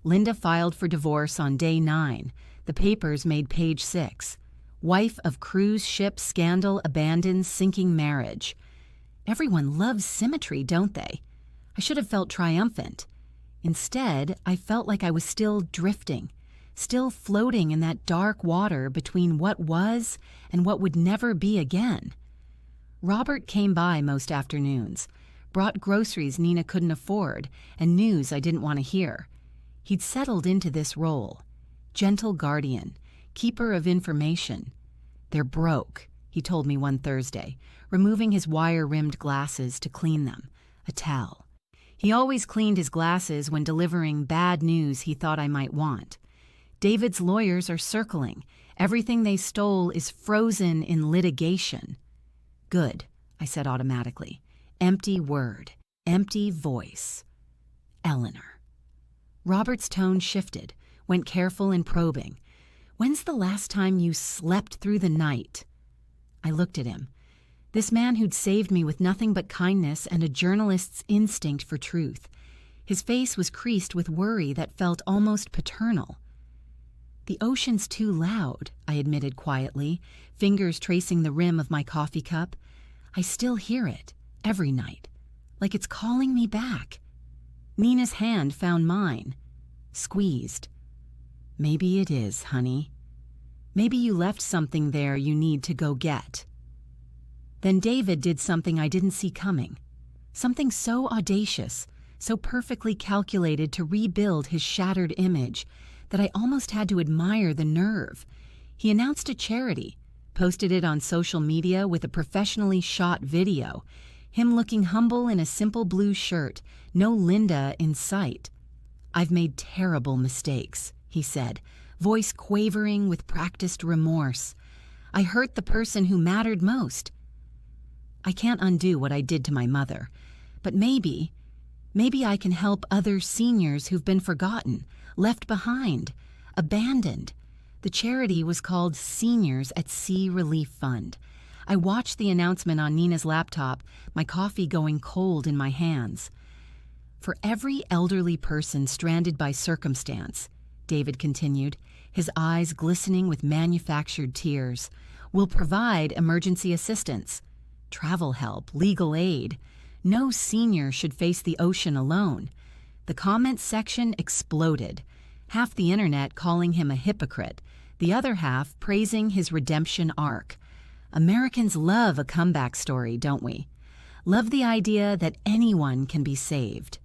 Linda filed for divorce on day 9. The papers made page 6. Wife of cruise ship scandal abandons sinking marriage. Everyone loves symmetry, don't they? I should have felt triumphant. Instead, I felt like I was still drifting, still floating in that dark water between what was and what would never be again. Robert came by most afternoons, brought groceries Nina couldn't afford and news I didn't want to hear. He'd settled into this role. Gentle guardian, keeper of information. They're broke, he told me one Thursday, removing his wire-rimmed glasses to clean them. A towel. He always cleaned his glasses when delivering bad news he thought I might want. David's lawyers are circling. Everything they stole is frozen in litigation. Good, I said automatically. Empty word, empty voice. Eleanor. Robert's tone shifted, went careful and probing. When's the last time you slept through the night? I looked at him. This man who'd saved me with nothing but kindness and a journalist's instinct for truth. His face was creased with worry that felt almost paternal. The ocean's too loud, I admitted quietly, fingers tracing the rim of my coffee cup. I still hear it, every night, like it's calling me back. Nina's hand found mine, squeezed. Maybe it is, honey. Maybe you left something there you need to go get. Then David did something I didn't see coming. Something so audacious, so perfectly calculated to rebuild his shattered image that I almost had to admire the nerve. He announced a charity, posted it on social media with a professionally shot video, him looking humble in a simple blue shirt, no Linda in sight. I've made terrible mistakes, he said, voice quavering with practiced remorse. I hurt the person who mattered most. I can't undo what I did to my mother, but maybe I can help other seniors who've been forgotten, left behind, abandoned. The charity was called Seniors at Sea Relief Fund. I watched the announcement on Nina's laptop, my coffee going cold in my hands. For every elderly person stranded by circumstance, David continued, his eyes glistening with manufactured tears, we'll provide emergency assistance, travel help, legal aid. No senior should face the ocean alone. The comments section exploded, half the internet calling him a hypocrite, the other half praising his redemption arc. Americans love a comeback story, don't we? Love the idea that anyone can be saved.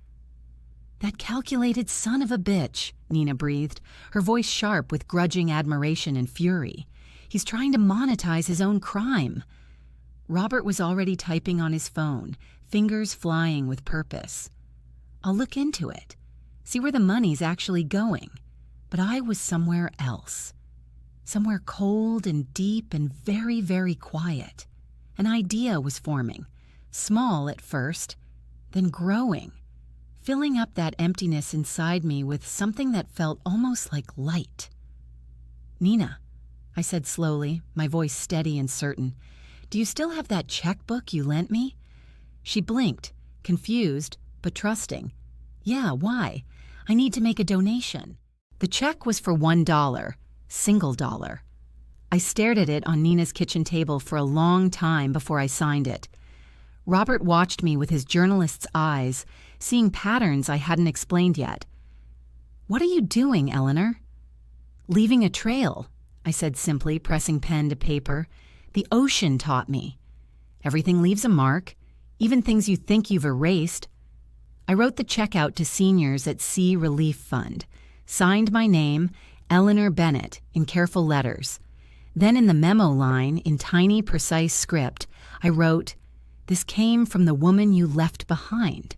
That calculated son of a bitch, Nina breathed, her voice sharp with grudging admiration and fury. He's trying to monetize his own crime. Robert was already typing on his phone, fingers flying with purpose. I'll look into it, see where the money's actually going. But I was somewhere else. Somewhere cold and deep and very, very quiet. An idea was forming, small at first, then growing, filling up that emptiness inside me with something that felt almost like light. "Nina," I said slowly, my voice steady and certain, "do you still have that checkbook you lent me?" She blinked, confused but trusting. "Yeah, why? I need to make a donation." The check was for $1, single dollar. I stared at it on Nina's kitchen table for a long time before I signed it. Robert watched me with his journalist's eyes, seeing patterns I hadn't explained yet. "What are you doing, Eleanor?" "Leaving a trail," I said simply, pressing pen to paper. "The ocean taught me. Everything leaves a mark, even things you think you've erased." I wrote the check out to seniors at Sea Relief Fund, signed my name, Eleanor Bennett, in careful letters. Then in the memo line, in tiny, precise script, I wrote, "This came from the woman you left behind."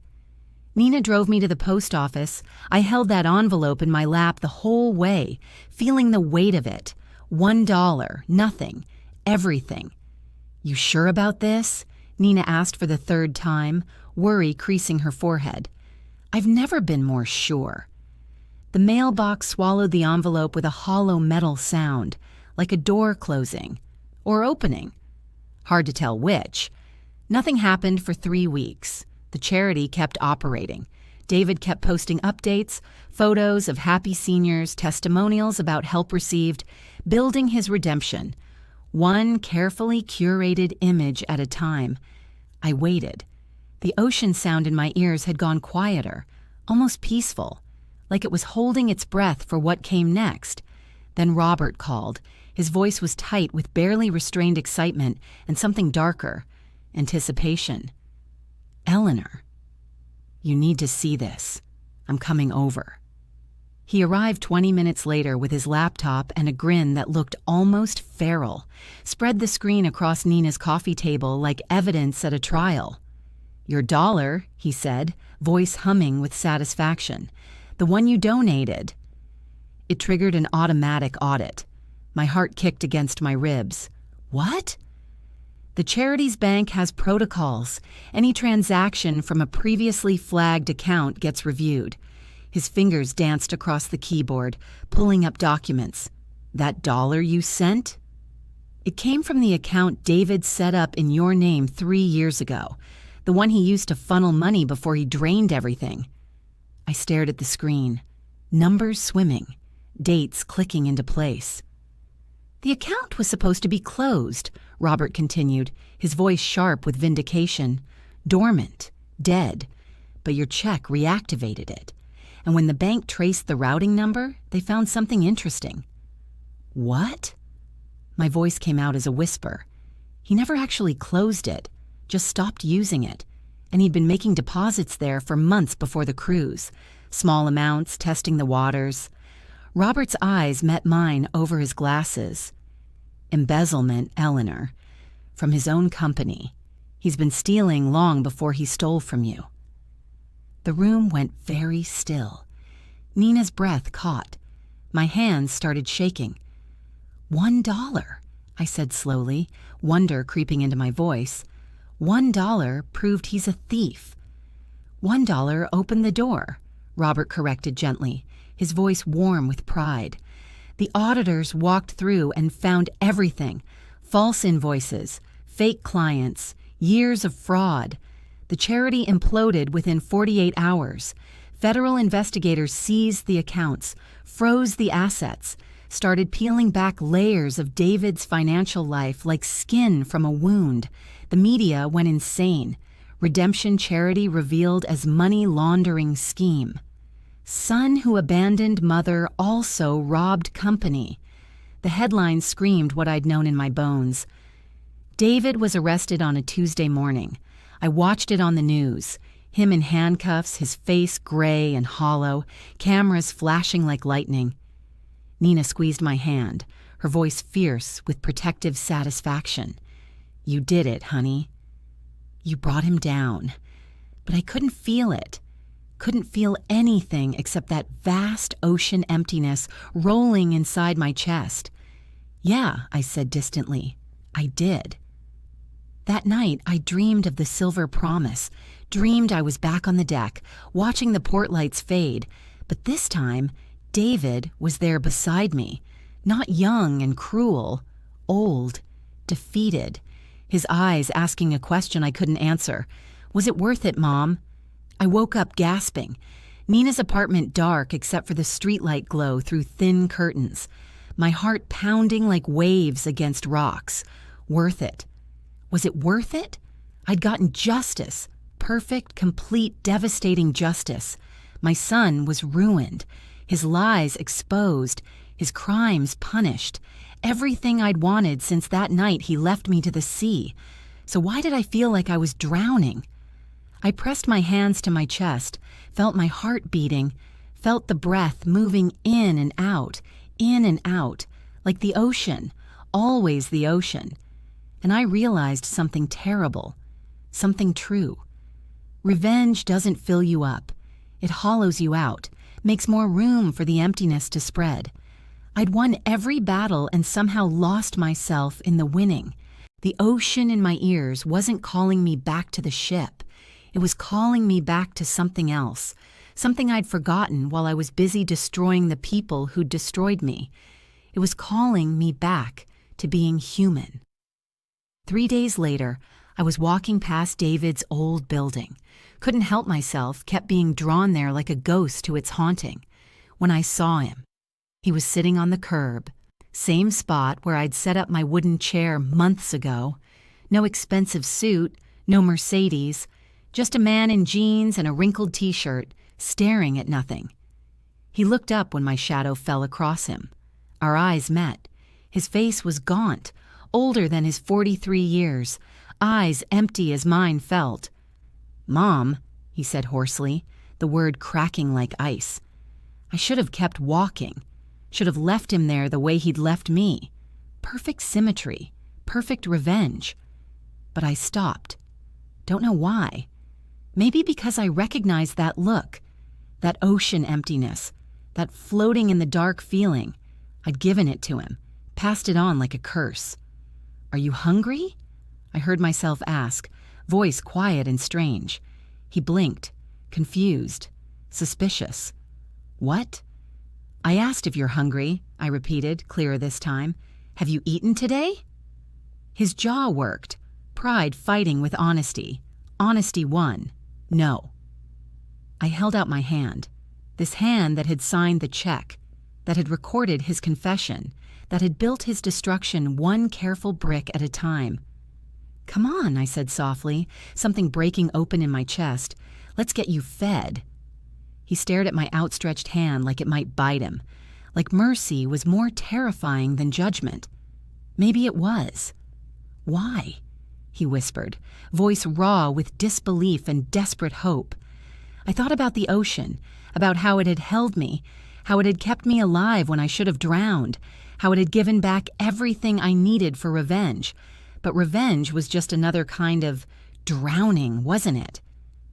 Nina drove me to the post office. I held that envelope in my lap the whole way, feeling the weight of it. $1, nothing, everything. "You sure about this?" Nina asked for the third time, worry creasing her forehead. "I've never been more sure." The mailbox swallowed the envelope with a hollow metal sound, like a door closing or opening. Hard to tell which. Nothing happened for 3 weeks. The charity kept operating. David kept posting updates, photos of happy seniors, testimonials about help received, building his redemption, one carefully curated image at a time. I waited. The ocean sound in my ears had gone quieter, almost peaceful, like it was holding its breath for what came next. Then Robert called. His voice was tight with barely restrained excitement and something darker, anticipation. "Eleanor, you need to see this. I'm coming over." He arrived 20 minutes later with his laptop and a grin that looked almost feral, spread the screen across Nina's coffee table like evidence at a trial. "Your dollar," he said, voice humming with satisfaction. "The one you donated." It triggered an automatic audit. My heart kicked against my ribs. "What?" "The charity's bank has protocols. Any transaction from a previously flagged account gets reviewed." His fingers danced across the keyboard, pulling up documents. "That dollar you sent?" "It came from the account David set up in your name 3 years ago, the one he used to funnel money before he drained everything." I stared at the screen. Numbers swimming, dates clicking into place. "The account was supposed to be closed," Robert continued, his voice sharp with vindication. "Dormant, dead, but your check reactivated it. And when the bank traced the routing number, they found something interesting." "What?" My voice came out as a whisper. He never actually closed it, just stopped using it, and he'd been making deposits there for months before the cruise, small amounts, testing the waters. Robert's eyes met mine over his glasses. "Embezzlement, Eleanor. From his own company. He's been stealing long before he stole from you." The room went very still. Nina's breath caught. My hands started shaking. $1, I said slowly, wonder creeping into my voice. $1 proved he's a thief. $1 opened the door, Robert corrected gently, his voice warm with pride. The auditors walked through and found everything. False invoices, fake clients, years of fraud. The charity imploded within 48 hours. Federal investigators seized the accounts, froze the assets, started peeling back layers of David's financial life like skin from a wound. The media went insane. Redemption charity revealed as money laundering scheme. Son who abandoned mother also robbed company. The headlines screamed what I'd known in my bones. David was arrested on a Tuesday morning. I watched it on the news. Him in handcuffs, his face gray and hollow, cameras flashing like lightning. Nina squeezed my hand, her voice fierce with protective satisfaction. "You did it, honey. You brought him down." But I couldn't feel it. Couldn't feel anything except that vast ocean emptiness rolling inside my chest. "Yeah," I said distantly. "I did." That night, I dreamed of the silver promise, dreamed I was back on the deck, watching the port lights fade, but this time, David was there beside me, not young and cruel, old, defeated, his eyes asking a question I couldn't answer. Was it worth it, Mom? I woke up gasping. Nina's apartment dark except for the streetlight glow through thin curtains. My heart pounding like waves against rocks. Worth it. Was it worth it? I'd gotten justice. Perfect, complete, devastating justice. My son was ruined. His lies exposed. His crimes punished. Everything I'd wanted since that night he left me to the sea. So why did I feel like I was drowning? I pressed my hands to my chest, felt my heart beating, felt the breath moving in and out, like the ocean, always the ocean. And I realized something terrible, something true. Revenge doesn't fill you up. It hollows you out, makes more room for the emptiness to spread. I'd won every battle and somehow lost myself in the winning. The ocean in my ears wasn't calling me back to the ship. It was calling me back to something else, something I'd forgotten while I was busy destroying the people who'd destroyed me. It was calling me back to being human. 3 days later, I was walking past David's old building. Couldn't help myself, kept being drawn there like a ghost to its haunting. When I saw him, he was sitting on the curb, same spot where I'd set up my wooden chair months ago. No expensive suit, no Mercedes, just a man in jeans and a wrinkled t-shirt, staring at nothing. He looked up when my shadow fell across him. Our eyes met. His face was gaunt, older than his 43 years, eyes empty as mine felt. "Mom," he said hoarsely, the word cracking like ice. I should have kept walking, should have left him there the way he'd left me. Perfect symmetry, perfect revenge. But I stopped. Don't know why. Maybe because I recognized that look, that ocean emptiness, that floating in the dark feeling. I'd given it to him, passed it on like a curse. "Are you hungry?" I heard myself ask, voice quiet and strange. He blinked, confused, suspicious. "What?" "I asked if you're hungry," I repeated, clearer this time. "Have you eaten today?" His jaw worked, pride fighting with honesty. Honesty won. No. I held out my hand, this hand that had signed the check, that had recorded his confession, that had built his destruction one careful brick at a time. "Come on," I said softly, something breaking open in my chest. "Let's get you fed." He stared at my outstretched hand like it might bite him, like mercy was more terrifying than judgment. Maybe it was. "Why?" he whispered, voice raw with disbelief and desperate hope. I thought about the ocean, about how it had held me, how it had kept me alive when I should have drowned, how it had given back everything I needed for revenge. But revenge was just another kind of drowning, wasn't it?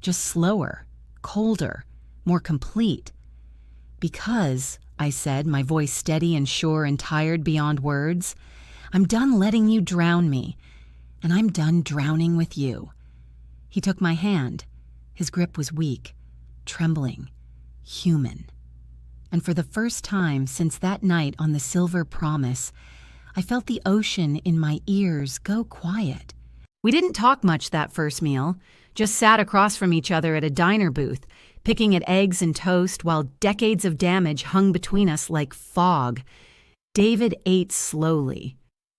Just slower, colder, more complete. "Because," I said, my voice steady and sure and tired beyond words, "I'm done letting you drown me, and I'm done drowning with you." He took my hand. His grip was weak, trembling, human. And for the first time since that night on the Silver Promise, I felt the ocean in my ears go quiet. We didn't talk much that first meal, just sat across from each other at a diner booth, picking at eggs and toast while decades of damage hung between us like fog. David ate slowly,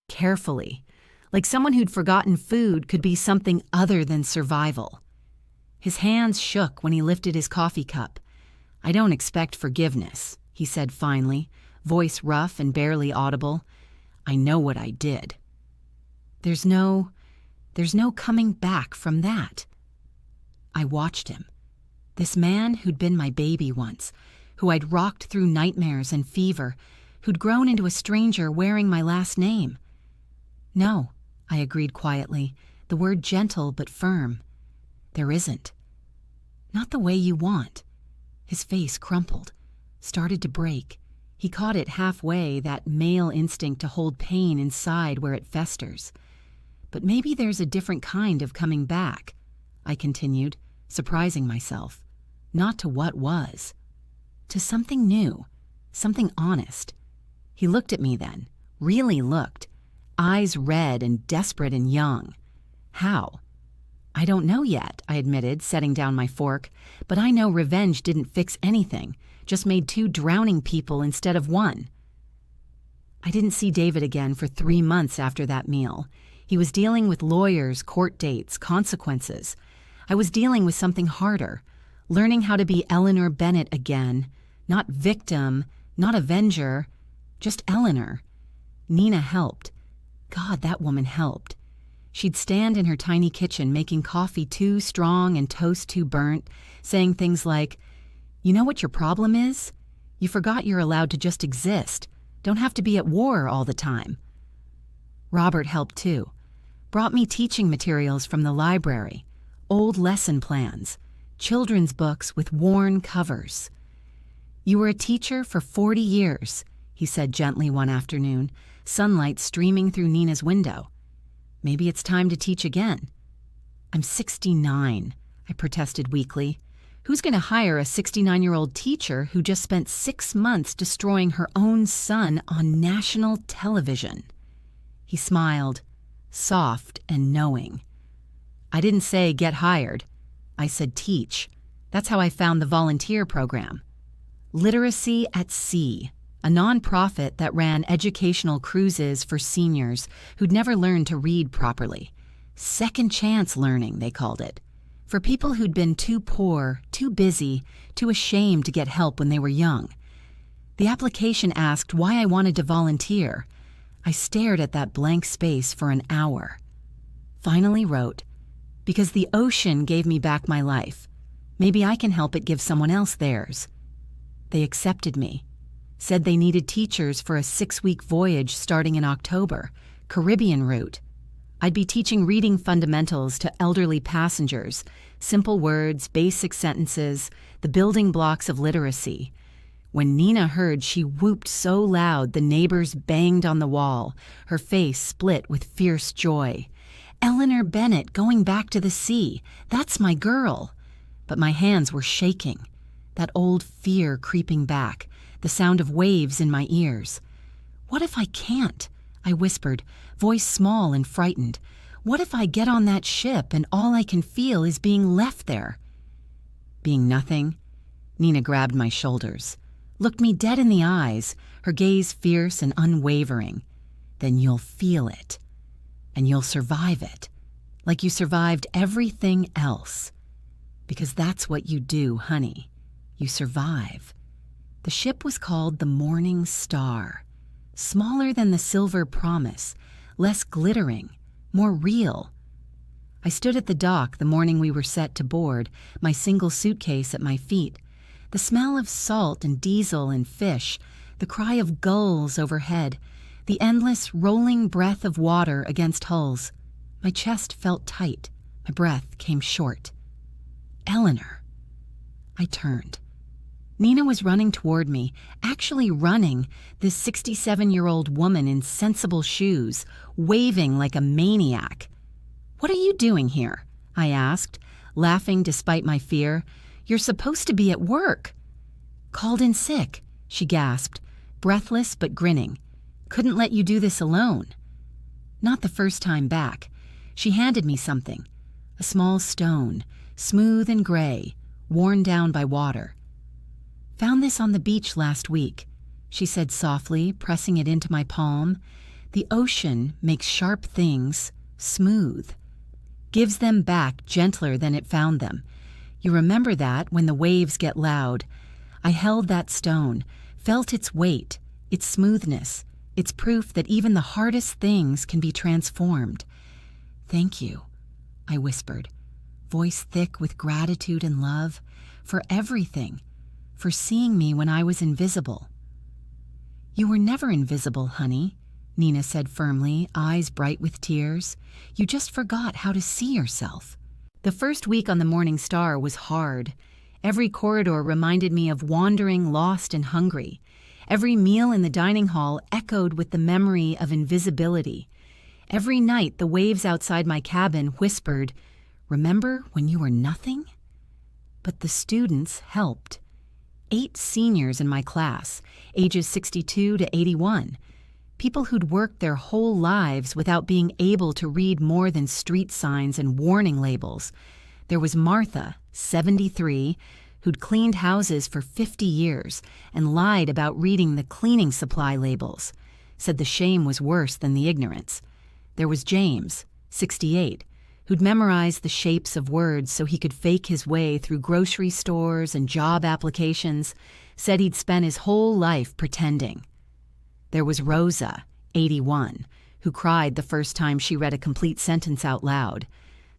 carefully, like someone who'd forgotten food could be something other than survival. His hands shook when he lifted his coffee cup. "I don't expect forgiveness," he said finally, voice rough and barely audible. "I know what I did." There's no coming back from that." I watched him. This man who'd been my baby once, who I'd rocked through nightmares and fever, who'd grown into a stranger wearing my last name. "No," I agreed quietly, the word gentle but firm. "There isn't. Not the way you want." His face crumpled, started to break. He caught it halfway, that male instinct to hold pain inside where it festers. But maybe there's a different kind of coming back, I continued, surprising myself. Not to what was. To something new, something honest. He looked at me then, really looked, eyes red and desperate and young. How? I don't know yet, I admitted, setting down my fork, but I know revenge didn't fix anything, just made 2 drowning people instead of 1. I didn't see David again for 3 months after that meal. He was dealing with lawyers, court dates, consequences. I was dealing with something harder, learning how to be Eleanor Bennett again, not victim, not avenger, just Eleanor. Nina helped. God, that woman helped. She'd stand in her tiny kitchen making coffee too strong and toast too burnt, saying things like, "You know what your problem is? You forgot you're allowed to just exist. Don't have to be at war all the time." Robert helped too. Brought me teaching materials from the library, old lesson plans, children's books with worn covers. "You were a teacher for 40 years, he said gently one afternoon, sunlight streaming through Nina's window. "Maybe it's time to teach again." "I'm 69, I protested weakly. Who's going to hire a 69-year-old teacher who just spent 6 months destroying her own son on national television? He smiled, soft and knowing. "I didn't say get hired. I said teach. That's how I found the volunteer program. Literacy at Sea, a nonprofit that ran educational cruises for seniors who'd never learned to read properly. Second chance learning, they called it. For people who'd been too poor, too busy, too ashamed to get help when they were young. The application asked why I wanted to volunteer. I stared at that blank space for an hour. Finally wrote, "Because the ocean gave me back my life. Maybe I can help it give someone else theirs." They accepted me. Said they needed teachers for a 6-week voyage starting in October, Caribbean route. I'd be teaching reading fundamentals to elderly passengers, simple words, basic sentences, the building blocks of literacy. When Nina heard, she whooped so loud the neighbors banged on the wall, her face split with fierce joy. "Eleanor Bennett going back to the sea. That's my girl." But my hands were shaking, that old fear creeping back, the sound of waves in my ears. "What if I can't?" I whispered, voice small and frightened. "What if I get on that ship and all I can feel is being left there?" Being nothing? Nina grabbed my shoulders, looked me dead in the eyes, her gaze fierce and unwavering. "Then you'll feel it. And you'll survive it, like you survived everything else. Because that's what you do, honey. You survive." The ship was called the Morning Star. Smaller than the Silver Promise, less glittering, more real. I stood at the dock the morning we were set to board, my single suitcase at my feet. The smell of salt and diesel and fish, the cry of gulls overhead, the endless rolling breath of water against hulls. My chest felt tight, my breath came short. "Eleanor." I turned. Nina was running toward me, actually running, this 67-year-old woman in sensible shoes, waving like a maniac. "What are you doing here?" I asked, laughing despite my fear. "You're supposed to be at work." "Called in sick," she gasped, breathless but grinning. "Couldn't let you do this alone." Not the first time back. She handed me something, a small stone, smooth and gray, worn down by water. "Found this on the beach last week," she said softly, pressing it into my palm. "The ocean makes sharp things smooth. Gives them back gentler than it found them. You remember that when the waves get loud." I held that stone, felt its weight, its smoothness, its proof that even the hardest things can be transformed. "Thank you," I whispered, voice thick with gratitude and love, "for everything. For seeing me when I was invisible." "You were never invisible, honey," Nina said firmly, eyes bright with tears. "You just forgot how to see yourself." The first week on the Morning Star was hard. Every corridor reminded me of wandering lost and hungry. Every meal in the dining hall echoed with the memory of invisibility. Every night, the waves outside my cabin whispered, "Remember when you were nothing?" But the students helped. 8 seniors in my class, ages 62 to 81, people who'd worked their whole lives without being able to read more than street signs and warning labels. There was Martha, 73, who'd cleaned houses for 50 years and lied about reading the cleaning supply labels, said the shame was worse than the ignorance. There was James, 68, who'd memorized the shapes of words so he could fake his way through grocery stores and job applications, said he'd spent his whole life pretending. There was Rosa, 81, who cried the first time she read a complete sentence out loud.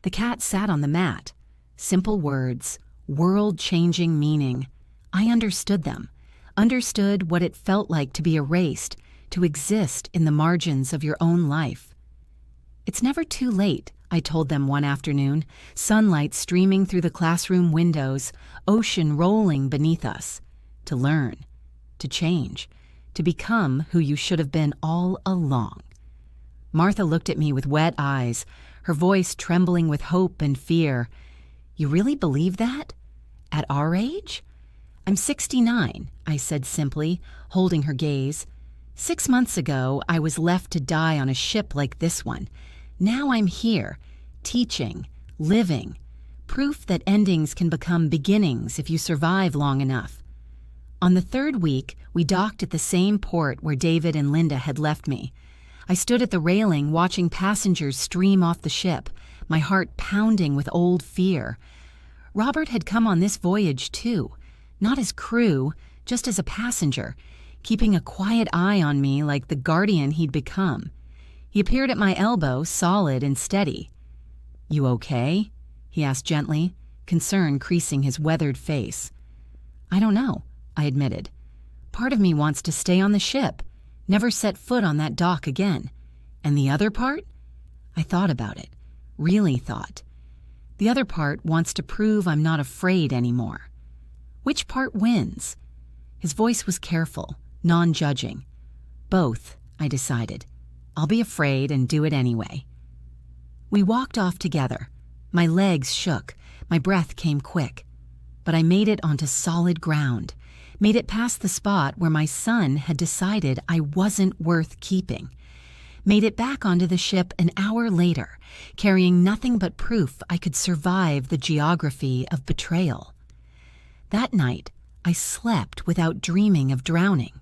The cat sat on the mat. Simple words, world-changing meaning. I understood them, understood what it felt like to be erased, to exist in the margins of your own life. "It's never too late," I told them one afternoon, sunlight streaming through the classroom windows, ocean rolling beneath us. To learn, to change, to become who you should have been all along. Martha looked at me with wet eyes, her voice trembling with hope and fear. "You really believe that? At our age?" "I'm 69, I said simply, holding her gaze. 6 months ago, I was left to die on a ship like this one. Now I'm here, teaching, living, proof that endings can become beginnings if you survive long enough." On the 3rd week, we docked at the same port where David and Linda had left me. I stood at the railing watching passengers stream off the ship, my heart pounding with old fear. Robert had come on this voyage too, not as crew, just as a passenger, keeping a quiet eye on me like the guardian he'd become. He appeared at my elbow, solid and steady. "You okay?" he asked gently, concern creasing his weathered face. "I don't know," I admitted. "Part of me wants to stay on the ship, never set foot on that dock again. And the other part?" I thought about it, really thought. "The other part wants to prove I'm not afraid anymore." "Which part wins?" His voice was careful, non-judging. "Both," I decided. "I'll be afraid and do it anyway." We walked off together. My legs shook, my breath came quick. But I made it onto solid ground, made it past the spot where my son had decided I wasn't worth keeping. Made it back onto the ship an hour later, carrying nothing but proof I could survive the geography of betrayal. That night, I slept without dreaming of drowning.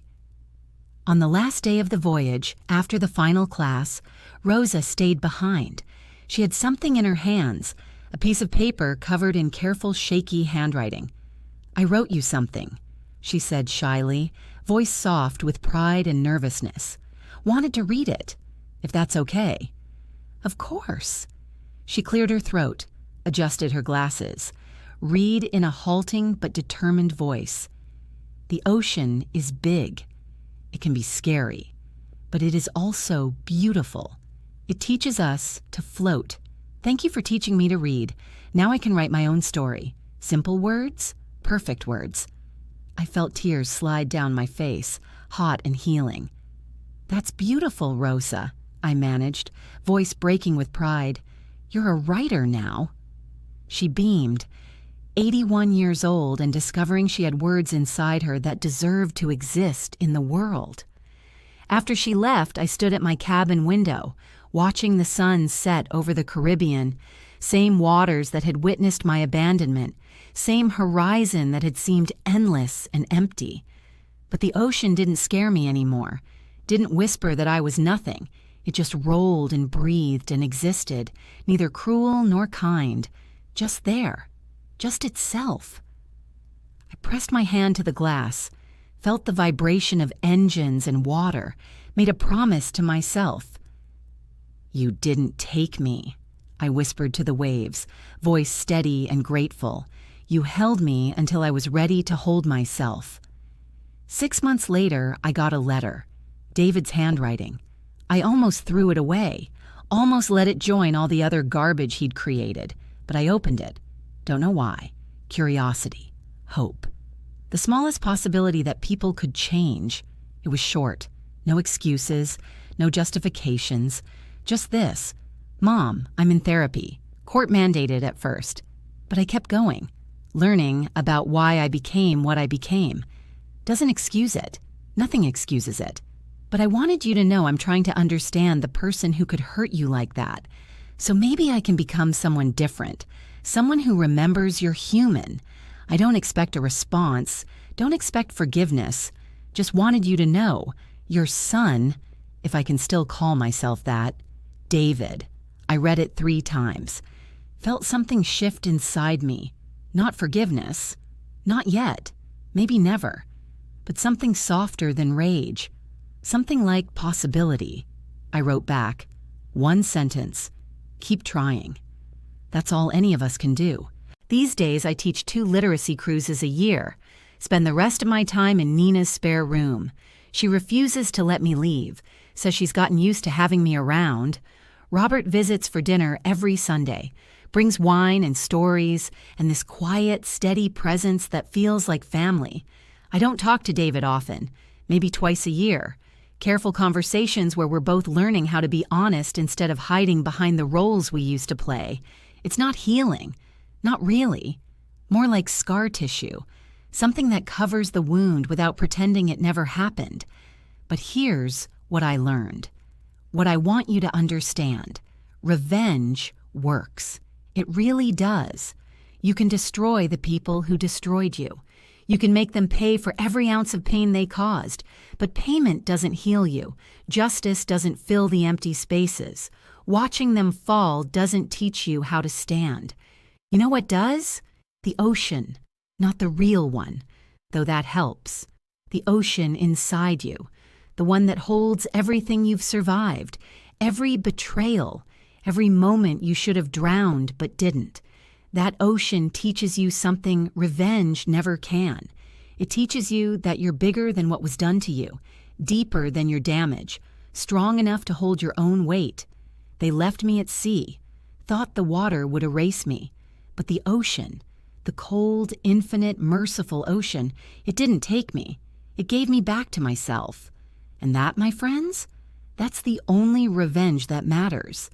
On the last day of the voyage, after the final class, Rosa stayed behind. She had something in her hands, a piece of paper covered in careful, shaky handwriting. "I wrote you something," she said shyly, voice soft with pride and nervousness. "Wanted to read it, if that's okay." "Of course." She cleared her throat, adjusted her glasses. Read in a halting but determined voice. "The ocean is big. It can be scary, but it is also beautiful. It teaches us to float. Thank you for teaching me to read. Now I can write my own story. Simple words, perfect words." I felt tears slide down my face, hot and healing. "That's beautiful, Rosa," I managed, voice breaking with pride. "You're a writer now." She beamed. 81 years old and discovering she had words inside her that deserved to exist in the world. After she left, I stood at my cabin window, watching the sun set over the Caribbean, same waters that had witnessed my abandonment, same horizon that had seemed endless and empty. But the ocean didn't scare me anymore, didn't whisper that I was nothing. It just rolled and breathed and existed, neither cruel nor kind, just there. Just itself. I pressed my hand to the glass, felt the vibration of engines and water, made a promise to myself. "You didn't take me," I whispered to the waves, voice steady and grateful. "You held me until I was ready to hold myself." 6 months later, I got a letter, David's handwriting. I almost threw it away, almost let it join all the other garbage he'd created, but I opened it. Don't know why. Curiosity. Hope. The smallest possibility that people could change. It was short. No excuses. No justifications. Just this: Mom, I'm in therapy. Court mandated at first. But I kept going, learning about why I became what I became. Doesn't excuse it. Nothing excuses it. But I wanted you to know I'm trying to understand the person who could hurt you like that. So maybe I can become someone different, someone who remembers you're human. I don't expect a response, don't expect forgiveness. Just wanted you to know your son, if I can still call myself that, David. I read it 3 times. Felt something shift inside me. Not forgiveness. Not yet. Maybe never. But something softer than rage. Something like possibility. I wrote back. 1 sentence. Keep trying. That's all any of us can do. These days, I teach 2 literacy cruises a year. Spend the rest of my time in Nina's spare room. She refuses to let me leave. Says she's gotten used to having me around. Robert visits for dinner every Sunday. Brings wine and stories and this quiet, steady presence that feels like family. I don't talk to David often. Maybe twice a year. Careful conversations where we're both learning how to be honest instead of hiding behind the roles we used to play. It's not healing. Not really. More like scar tissue. Something that covers the wound without pretending it never happened. But here's what I learned. What I want you to understand. Revenge works. It really does. You can destroy the people who destroyed you. You can make them pay for every ounce of pain they caused, but payment doesn't heal you. Justice doesn't fill the empty spaces. Watching them fall doesn't teach you how to stand. You know what does? The ocean, not the real one, though that helps. The ocean inside you, the one that holds everything you've survived, every betrayal, every moment you should have drowned but didn't. That ocean teaches you something revenge never can. It teaches you that you're bigger than what was done to you, deeper than your damage, strong enough to hold your own weight. They left me at sea, thought the water would erase me. But the ocean, the cold, infinite, merciful ocean, it didn't take me. It gave me back to myself. And that, my friends, that's the only revenge that matters.